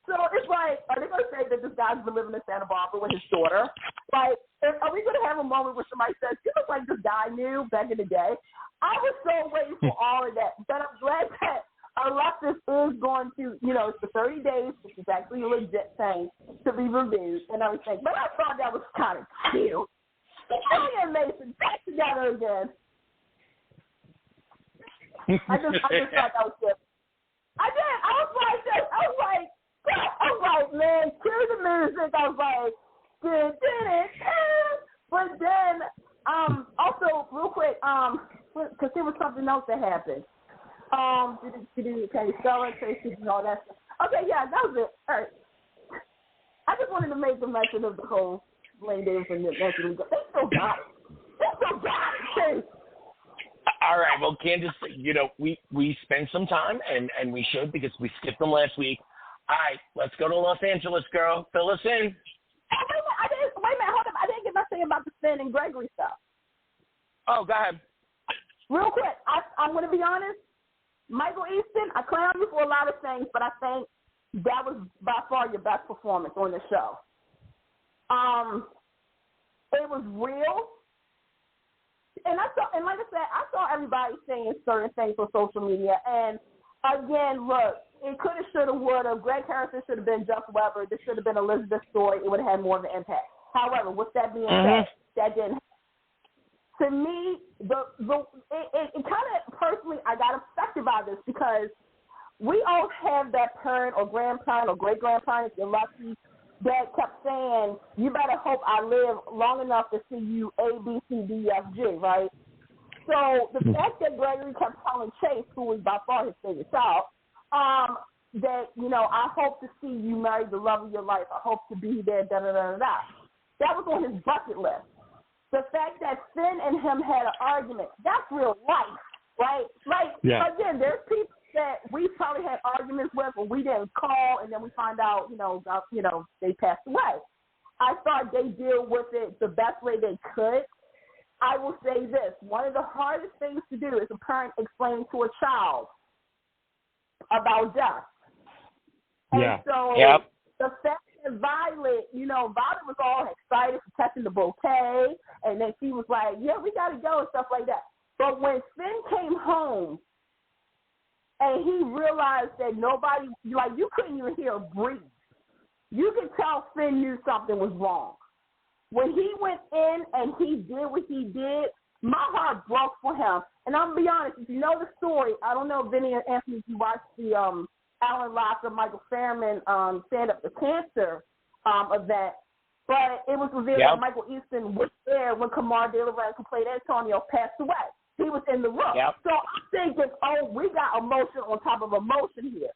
So it's like, are they going to say that this guy's been living in Santa Barbara with his daughter? Like, are we going to have a moment where somebody says, you look like this guy knew back in the day? I was so waiting for all of that. But I'm glad that Alexis is going to, it's the 30 days, which is actually a legit thing, to be reviewed and everything. But I thought that was kind of cute. Ellie and Mason back together again. I just thought that was good. I did. I was like this. I was like, man, cue the music. I was like, did. But then, also, real quick, because there was something else that happened. Okay, Stella, Tracy, and all that stuff. Okay, yeah, that was it. All right. I just wanted to make the mention of the whole Lane Davis and Nick Nancy. They still got it. All right, well, Candace, we spent some time, and we should, because we skipped them last week. All right, let's go to Los Angeles, girl. Fill us in. Wait a minute, hold up. I didn't get my thing about the Finn and Gregory stuff. Oh, go ahead. Real quick, I'm going to be honest. Michael Easton, I clown you for a lot of things, but I think that was by far your best performance on the show. It was real. And like I said, I saw everybody saying certain things on social media. And again, look, it could have, should have, would have. Greg Harrison should have been Jeff Weber. This should have been Elizabeth Story. It would have had more of an impact. However, with that being said, that didn't happen. To me, it kind of personally, I got affected by this, because we all have that parent or grandparent or great-grandparent, if you're lucky, that kept saying, you better hope I live long enough to see you A, B, C, D, F, G, right? So the fact that Gregory kept telling Chase, who was by far his favorite child, that, I hope to see you marry the love of your life. I hope to be there, da-da-da-da-da. That was on his bucket list. the fact that Finn and him had an argument, that's real life, right? Like, again, there's people that we probably had arguments with or we didn't call, and then we find out, they passed away. I thought they deal with it the best way they could. I will say this. One of the hardest things to do is a parent explaining to a child about death. And so the fact that Violet was all excited for touching the bouquet, and then she was like, yeah, we got to go and stuff like that. But when Finn came home and he realized that nobody, you couldn't even hear a breathe, you could tell Finn knew something was wrong. When he went in and he did what he did, my heart broke for him. And I'm going to be honest, if you know the story, I don't know, Vinny and Anthony, if you watched the Alan Locker, Michael Fairman Stand Up to Cancer event, but it was revealed that Michael Easton was there when Kamar De La Renta, who played Antonio, passed away. He was in the room. So I'm thinking, we got emotion on top of emotion here.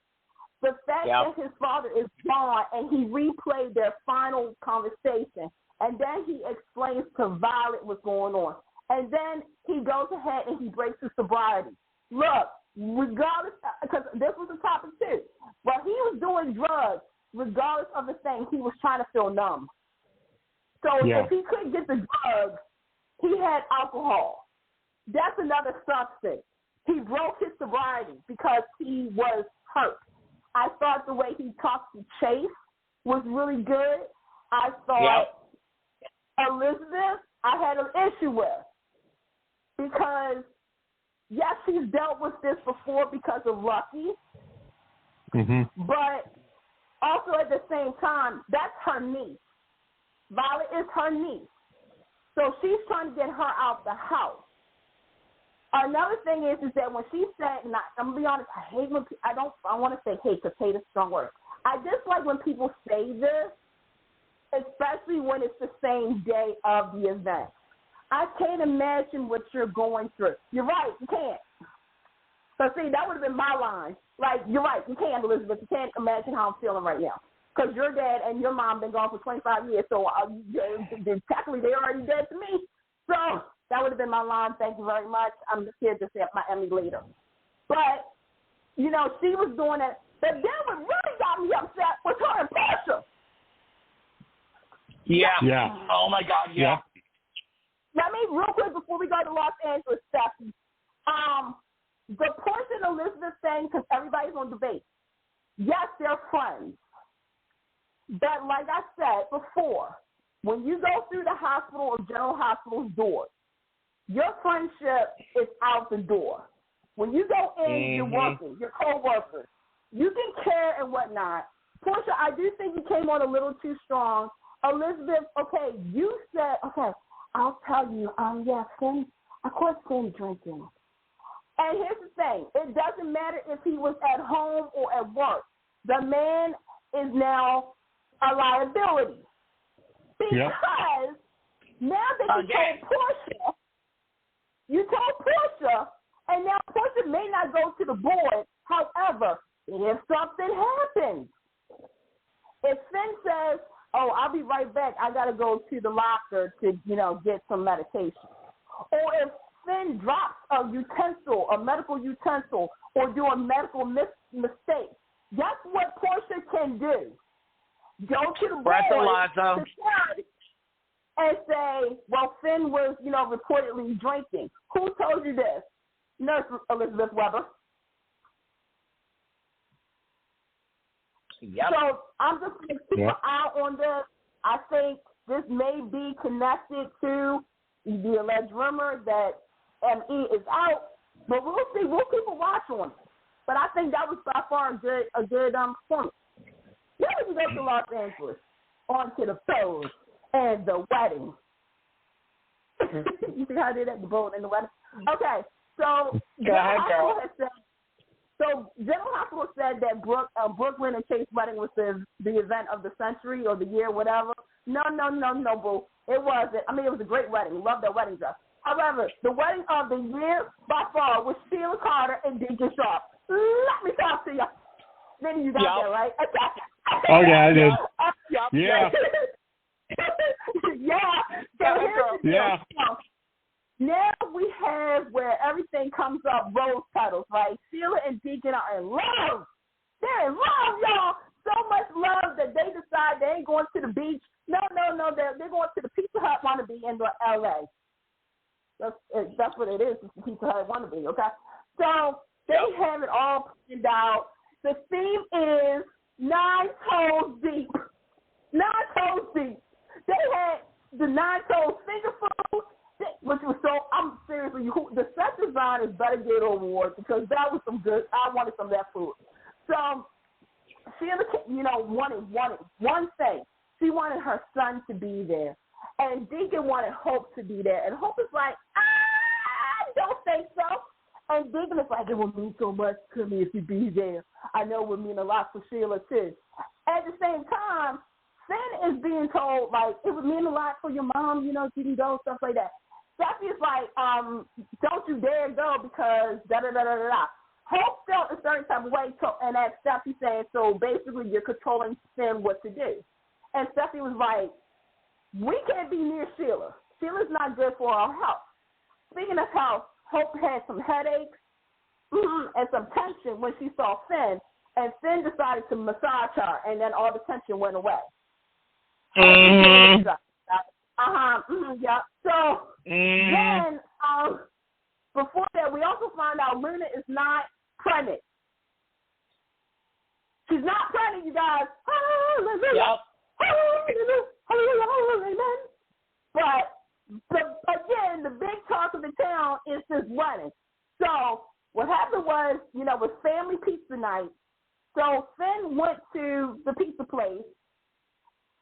The fact that his father is gone and he replayed their final conversation, and then he explains to Violet what's going on. And then he goes ahead and he breaks his sobriety. Look, regardless, because this was the topic too, while he was doing drugs, regardless of the thing, he was trying to feel numb. So if he couldn't get the drugs, he had alcohol. That's another substance. He broke his sobriety because he was hurt. I thought the way he talked to Chase was really good. I thought Elizabeth, I had an issue with because, yes, she's dealt with this before because of Lucky, but also at the same time, that's her niece. Violet is her niece. So she's trying to get her out the house. Another thing is that when she said, and I'm going to be honest, I hate when I want to say hate because hate is a strong word. I dislike when people say this, especially when it's the same day of the event. I can't imagine what you're going through. You're right, you can't. So see, that would have been my line. Like, you're right, you can't, Elizabeth. You can't imagine how I'm feeling right now. Because your dad and your mom been gone for 25 years, so technically they're already dead to me. So that would have been my line. Thank you very much. I'm just here to accept my Emmy later. But, she was doing that. But then what really got me upset was her and Portia. Yeah. Oh, my God, yeah. Let me, real quick, before we go to Los Angeles, Stephanie, the Portia and Elizabeth thing, because everybody's on debate. Yes, they're friends. But like I said before, when you go through the hospital or general hospital's doors, your friendship is out the door. When you go in, you're working, your co-workers. You can care and whatnot. Portia, I do think you came on a little too strong. Elizabeth, okay, you said, okay, I'll tell you, Finn, of course Finn's drinking. And here's the thing. It doesn't matter if he was at home or at work. The man is now a liability. Because now that you told Portia, and now Portia may not go to the board. However, if something happens, if Finn says, I'll be right back, I got to go to the locker to, get some medication. Or if Finn drops a medical utensil, or do a medical mistake, that's what Portia can do. Go to the board and say, well, Finn was, reportedly drinking. Who told you this? Nurse Elizabeth Weber. So I'm just going to keep an eye on this. I think this may be connected to the alleged rumor that ME is out, but we'll see. We'll keep a watch on it. But I think that was by far a good performance. Now we can go to Los Angeles, on to the pose and the wedding. You see how I did that, the boat and the wedding? Okay, so General Hospital said that Brooklyn and Chase wedding was the event of the century or the year, whatever. No, boo. It wasn't. I mean, it was a great wedding. Love that wedding dress. However, the wedding of the year by far was Sheila Carter and Deacon Sharp. Let me talk to you. Then you got that, right? Oh, yeah, I did. Yeah. Yeah. So here's the deal. Yeah. Now we have where everything comes up rose petals, right? Sheila and Deacon are in love. They're in love, y'all. So much love that they decide they ain't going to the beach. No. They're going to the Pizza Hut wannabe in L.A. That's what it is. It's the Pizza Hut wannabe, okay? So they have it all planned out. The theme is 9 toes deep. 9 toes deep. They had the 9 toes finger food, which was so, I'm seriously, the set designers better get an award because that was some good, I wanted some of that food. So, Sheila, wanted one thing. She wanted her son to be there. And Deacon wanted Hope to be there. And Hope is like, I don't think so. And Deacon is like, it will mean so much to me if you be there. I know it would mean a lot for Sheila, too. At the same time, Finn is being told, like, it would mean a lot for your mom, you go, stuff like that. Steffi is like, don't you dare go because da-da-da-da-da-da. Hope felt a certain type of way, and that's Steffi saying, so basically you're controlling Finn what to do. And Steffi was like, we can't be near Sheila. Sheila's not good for our health. Speaking of health, Hope had some headaches and some tension when she saw Finn, and Finn decided to massage her, and then all the tension went away. Yeah. So then, before that, we also find out Luna is not pregnant. She's not pregnant, you guys. Yep. But again, the big talk of the town is this wedding. So what happened was, it was family pizza night. So Finn went to the pizza place.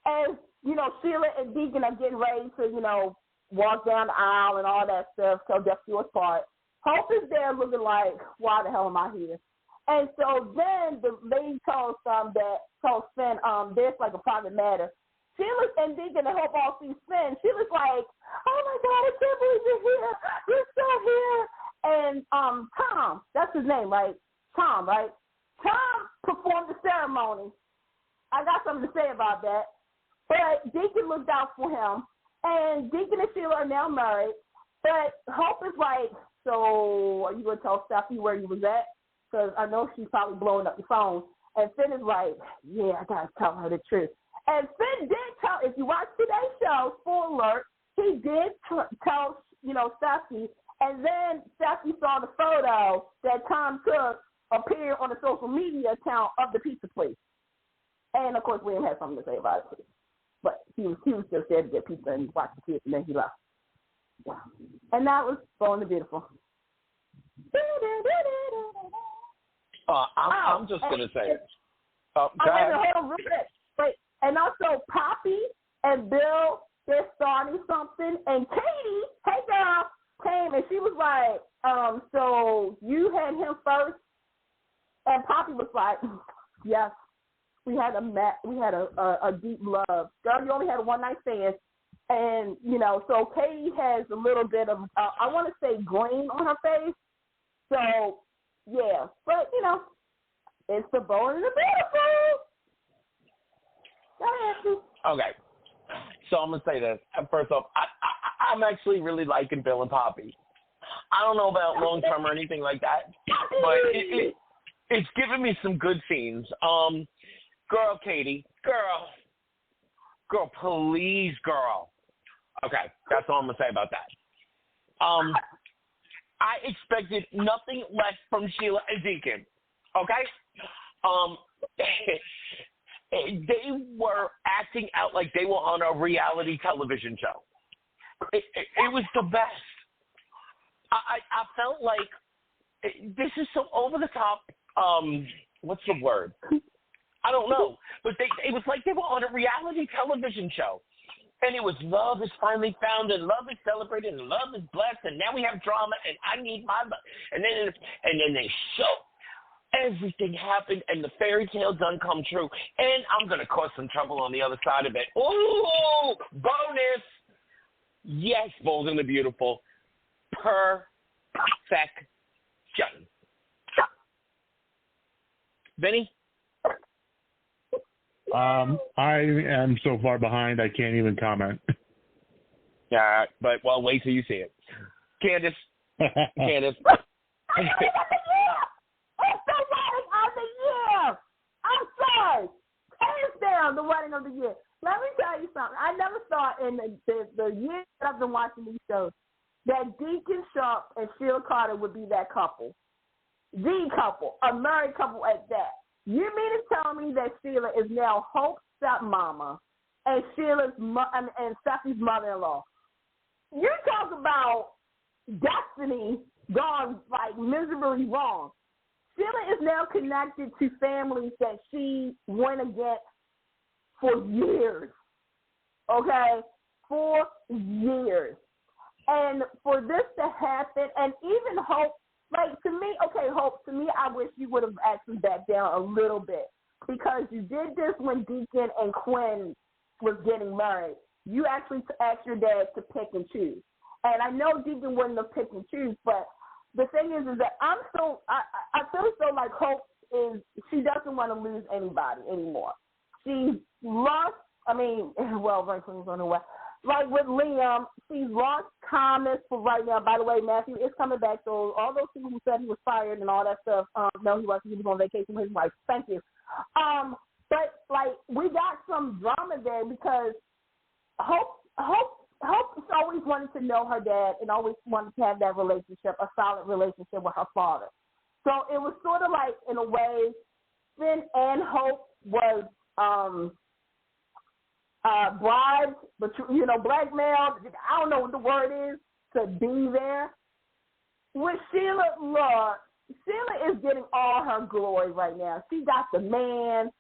As, Sheila and Deacon are getting ready to, walk down the aisle and all that stuff, tell Death Do Us Part. Hope is there looking like, why the hell am I here? And so then the lady tells Finn, there's like a private matter. Sheila and Deacon and Hope all see Finn. Sheila's like, oh my God, I can't believe you're here. You're still here. And Tom, that's his name, right? Tom, right? Tom performed the ceremony. I got something to say about that. But Deacon looked out for him. And Deacon and Sheila are now married. But Hope is like, so are you going to tell Steffi where you was at? Because I know she's probably blowing up the phone. And Finn is like, yeah, I got to tell her the truth. And Finn did tell, if you watch today's show, spoiler alert, he did tell, Steffi. And then Steffi saw the photo that Tom took appear on the social media account of the pizza place. And, of course, William had something to say about it, too. But he was just there to get pizza and watch the kids, and then he left. Yeah. And that was Bold and Beautiful. I'm just going to say it. Wait, and also Poppy and Bill, they're starting something. And Katie, hey girl, came and she was like, so you had him first? And Poppy was like, yes. We had a deep love. Girl, you only had a one-night stand. And, so Katie has a little bit of, I want to say green on her face. So, yeah. But, it's the Bold and the Beautiful. Okay. So I'm going to say this. First off, I'm actually really liking Bill and Poppy. I don't know about long-term or anything like that, but it's giving me some good scenes. Girl, Katie, girl, please, girl. Okay, that's all I'm going to say about that. I expected nothing less from Sheila and Deacon, okay? They were acting out like they were on a reality television show. It was the best. I felt like this is so over the top. What's the word? I don't know. But it was like they were on a reality television show. And it was love is finally found, and love is celebrated, and love is blessed, and now we have drama, and I need my love. And then they show everything happened, and the fairy tale done come true. And I'm going to cause some trouble on the other side of it. Ooh, bonus. Yes, Bold and the Beautiful. Perfection. Vinny? I am so far behind I can't even comment. Yeah, but well, wait till you see it. Candace. It's the wedding of the year. I'm sorry. Hands down, the wedding of the year. Let me tell you something. I never thought in the years that I've been watching these shows that Deacon Sharp and Sheila Carter would be that couple. The couple, a married couple at that. You mean to tell me that Sheila is now Hope's stepmama and and Steffi's mother-in-law? You talk about destiny gone like miserably wrong. Sheila is now connected to families that she went against for years. Okay? For years. And for this to happen, and even Hope, like to me, okay, Hope, to me, I wish you would have actually backed down a little bit because you did this when Deacon and Quinn was getting married. You actually asked your dad to pick and choose. And I know Deacon wouldn't have picked and choose, but the thing is that I feel so like Hope she doesn't want to lose anybody anymore. She's lost, Franklin's on the way. Like with Liam, she's lost Thomas for right now. By the way, Matthew is coming back, so all those people who said he was fired and all that stuff, no, he wasn't. He was on vacation with his wife. Thank you. But like we got some drama there because Hope always wanted to know her dad and always wanted to have that relationship, a solid relationship with her father. So it was sort of like, in a way, Finn and Hope was bribed, but blackmailed. I don't know what the word is to be there. With Sheila, look, Sheila is getting all her glory right now. She got the man.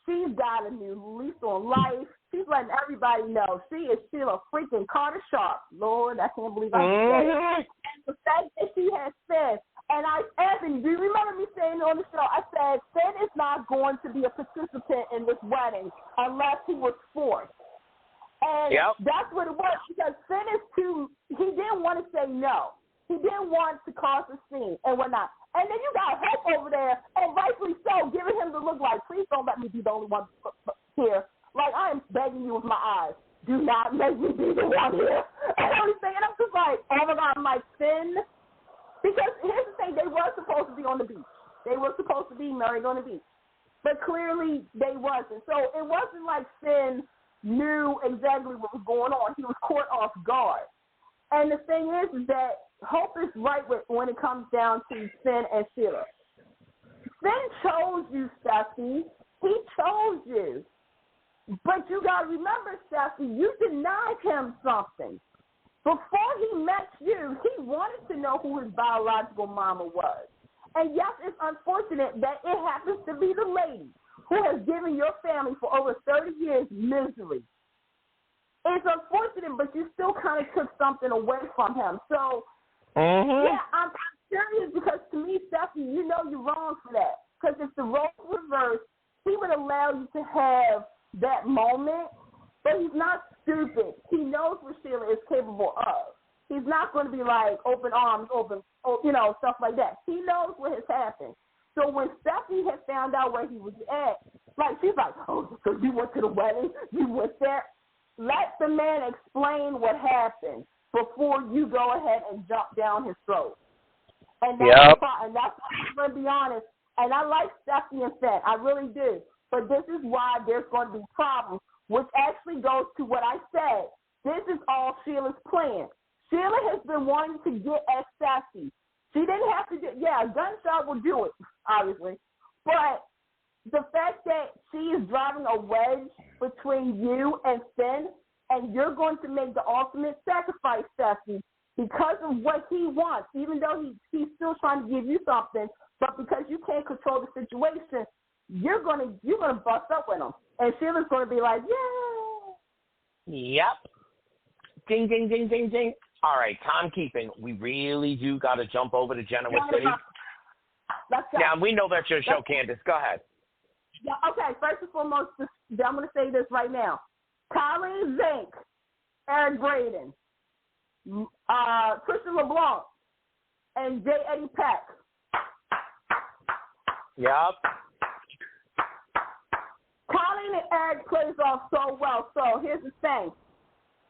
She's got a new lease on life. She's letting everybody know she is Sheila freaking Carter Sharp. Lord, I can't believe I said it. And the fact that she has said, and Anthony, do you remember me saying on the show, I said, Finn is not going to be a participant in this wedding unless he was forced. And that's what it was, because Finn is he didn't want to say no. He didn't want to cause a scene and whatnot. And then you got Hope over there, and rightfully so, giving him the look like, please don't let me be the only one here. Like, I am begging you with my eyes. Do not make me be the one here. And everything. And I'm just like, oh my God, I'm like, Finn. Because here's the thing, they were supposed to be on the beach. They were supposed to be married on the beach. But clearly they wasn't. So it wasn't like Finn knew exactly what was going on. He was caught off guard. And the thing is that Hope is right when it comes down to Finn and Sheila. Finn chose you, Steffi. He chose you. But you got to remember, Steffi, you denied him something. Before he met you, he wanted to know who his biological mama was. And yes, it's unfortunate that it happens to be the lady who has given your family for over 30 years misery. It's unfortunate, but you still kind of took something away from him. So, yeah, I'm curious because to me, Steffi, you know you're wrong for that. Because if the roles reversed, he would allow you to have that moment, but he's not stupid. He knows what Sheila is capable of. He's not going to be like open arms, stuff like that. He knows what has happened. So when Steffi had found out where he was at, like she's like, oh, so you went to the wedding? You went there? Let the man explain what happened before you go ahead and jump down his throat. And that's I'm going to be honest. And I like Steffi and Finn. I really do. But this is why there's going to be problems, which actually goes to what I said. This is all Sheila's plan. Sheila has been wanting to get at Steffi. She didn't have to a gunshot will do it, obviously. But the fact that she is driving a wedge between you and Finn, and you're going to make the ultimate sacrifice, Steffi, because of what he wants, even though he's still trying to give you something, but because you can't control the situation, you're gonna bust up with him. And Sheila's going to be like, yeah. Yep. Ding, ding, ding, ding, ding. All right, timekeeping. We really do got to jump over to Genoa City. Let's go. Yeah, we know that's your show, Candace. Go ahead. Yeah, okay, first and foremost, I'm going to say this right now. Colleen Zink, Eric Braden, Christian LeBlanc, and J. Eddie Peck. Yep. Colleen and Eric plays off so well. So here's the thing.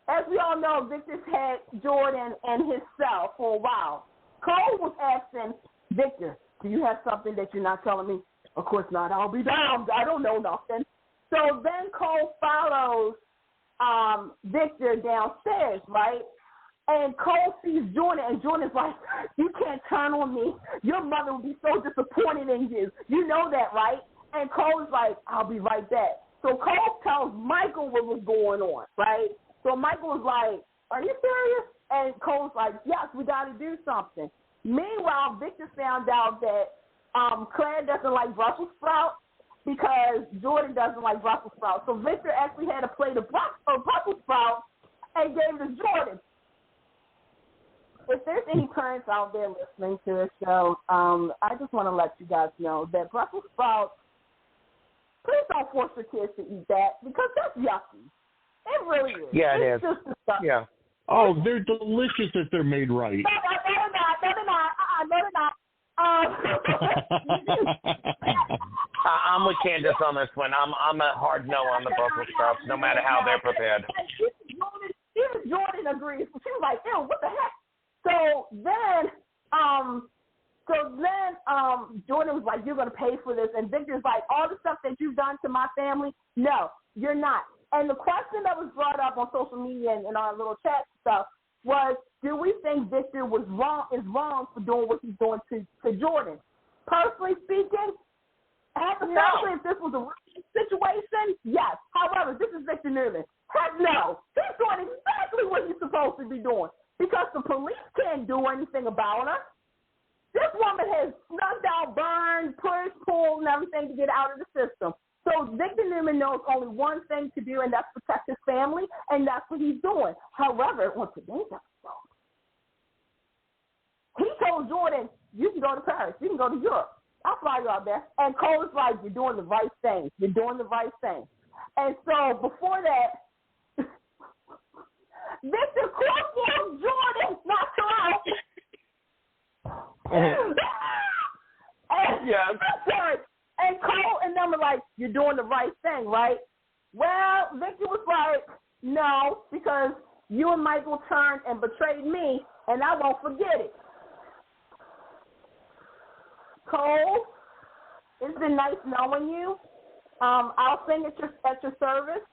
as we all know, Victor's had Jordan in his cell for a while. Cole was asking Victor, do you have something that you're not telling me? Of course not. I'll be damned. I don't know nothing. So then Cole follows Victor downstairs, right? And Cole sees Jordan, and Jordan's like, you can't turn on me. Your mother will be so disappointed in you. You know that, right? And Cole is like, I'll be right back. So Cole tells Michael what was going on, right? So Michael was like, are you serious? And Cole's like, yes, we got to do something. Meanwhile, Victor found out that Claire doesn't like Brussels sprouts because Jordan doesn't like Brussels sprouts. So Victor actually had a plate of Brussels sprouts and gave it to Jordan. If there's any parents out there listening to this show, I just want to let you guys know that Brussels sprouts, please don't force your kids to eat that because that's yucky. It really is. Yeah, it's is. Just disgusting. Yeah. Oh, they're delicious if they're made right. No, they're not. No, they're not. I'm with Candace on this one. I'm a hard no on the Brussels sprouts, no matter how they're prepared. Even Jordan agrees. She was like, ew, what the heck? So then Jordan was like, you're going to pay for this. And Victor's like, all the stuff that you've done to my family, no, you're not. And the question that was brought up on social media and in our little chat stuff was, do we think Victor is wrong for doing what he's doing to Jordan? Personally speaking, hypothetically, if this was a real situation, yes. However, this is Victor Newman. Heck no. He's doing exactly what he's supposed to be doing because the police can't do anything about her. This woman has snubbed out, burned, pushed, pulled, and everything to get out of the system. So Victor Newman knows only one thing to do, and that's protect his family, and that's what he's doing. However, on today's episode, he told Jordan, you can go to Paris. You can go to Europe. I'll fly you out there. And Cole is like, you're doing the right thing. You're doing the right thing. And so before that, Victor crosswalked Jordan, not Terrell. Yeah. Sorry. And Cole and them were like, you're doing the right thing, right? Well, Victor was like, no, because you and Michael turned and betrayed me, and I won't forget it. Cole, it's been nice knowing you. I'll sing at your service.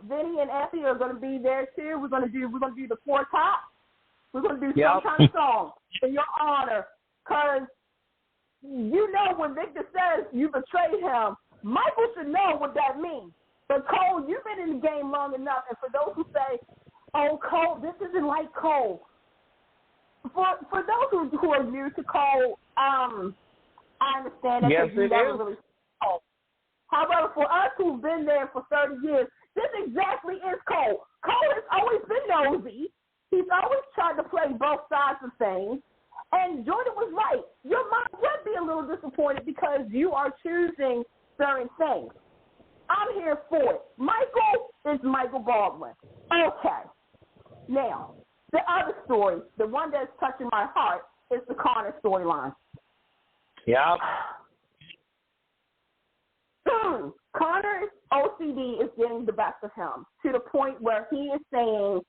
Vinny and Effie are going to be there too. We're going to do the four top. We're going to do some kind of song in your honor, because you know when Victor says you betrayed him, Michael should know what that means. But Cole, you've been in the game long enough, and for those who say, oh, Cole, this isn't like Cole. For those who are new to Cole, I understand that you never really Cole. However, for us who've been there for 30 years, this exactly is Cole. Cole has always been nosy. He's always tried to play both sides of things. And Jordan was right. Your mom would be a little disappointed because you are choosing certain things. I'm here for it. Michael is Michael Baldwin. Okay. Now, the other story, the one that's touching my heart, is the Connor storyline. Yeah. Connor's OCD is getting the best of him to the point where he is saying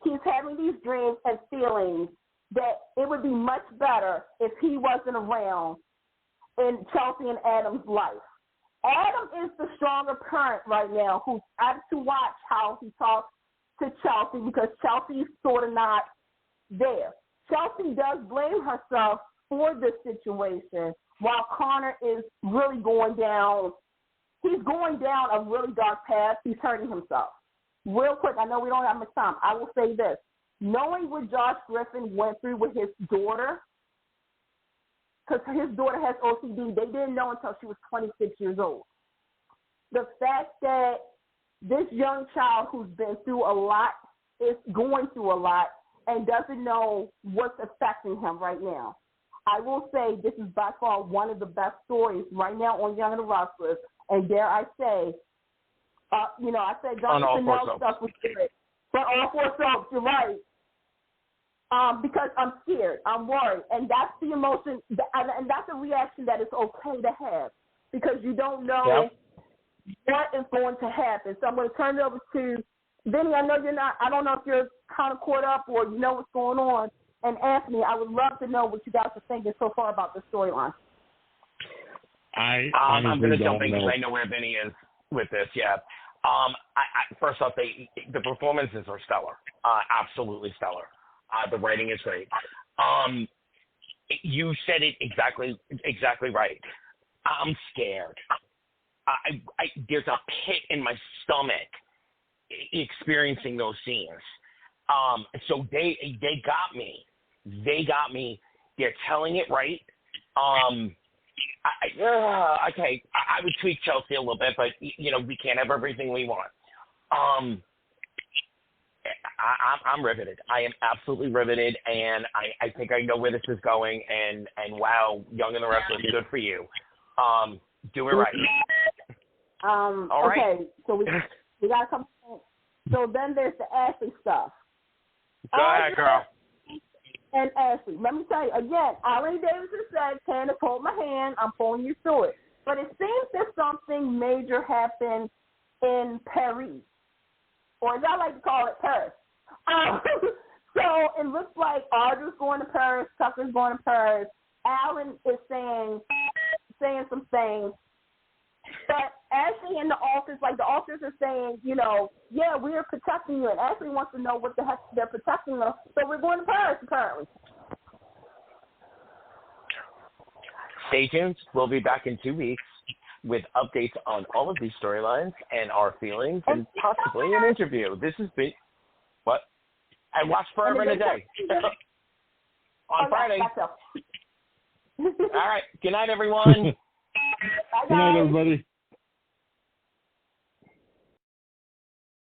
he's having these dreams and feelings that it would be much better if he wasn't around in Chelsea and Adam's life. Adam is the stronger parent right now who's had to watch how he talks to Chelsea because Chelsea is sort of not there. Chelsea does blame herself for this situation while Connor is really going down. He's going down a really dark path. He's hurting himself. Real quick, I know we don't have much time. I will say this. Knowing what Josh Griffin went through with his daughter, because his daughter has OCD, they didn't know until she was 26 years old. The fact that this young child who's been through a lot is going through a lot and doesn't know what's affecting him right now. I will say this is by far one of the best stories right now on Young and the Restless. And dare I say, I said Jonathan Chanel stuff was good. But all four soaps, you're right. Because I'm scared, I'm worried, and that's the emotion, and that's a reaction that is okay to have because you don't know what is going to happen. So I'm going to turn it over to Benny, I know you're not. I don't know if you're kind of caught up or you know what's going on. And Anthony, I would love to know what you guys are thinking so far about the storyline. I'm going to jump in because I know where Benny is with this. Yeah. First off, the performances are stellar. Absolutely stellar. The writing is great. You said it exactly right. I'm scared. There's a pit in my stomach experiencing those scenes. So they got me. They got me. They're telling it right. Okay, I would tweak Chelsea a little bit, but we can't have everything we want. I'm riveted. I am absolutely riveted, and I think I know where this is going. And wow, Young and the Restless, good for you. Do it right. All right. Okay, so we got to come. So then there's the Ashley stuff. Go ahead, girl. And Ashley, let me tell you again. Allen Davidson said, "Candace, hold my hand. I'm pulling you through it." But it seems that something major happened in Paris, or as I like to call it, Paris. So it looks like Audra's going to Paris, Tucker's going to Paris. Allen is saying some things. But Ashley in the office, like the officers are saying, yeah, we are protecting you. And Ashley wants to know what the heck they're protecting us. So we're going to Paris, apparently. Stay tuned. We'll be back in 2 weeks with updates on all of these storylines and our feelings and possibly an interview. This has been what? I watch Forever in a Day on Friday. All right. Good night, everyone. Good night, everybody.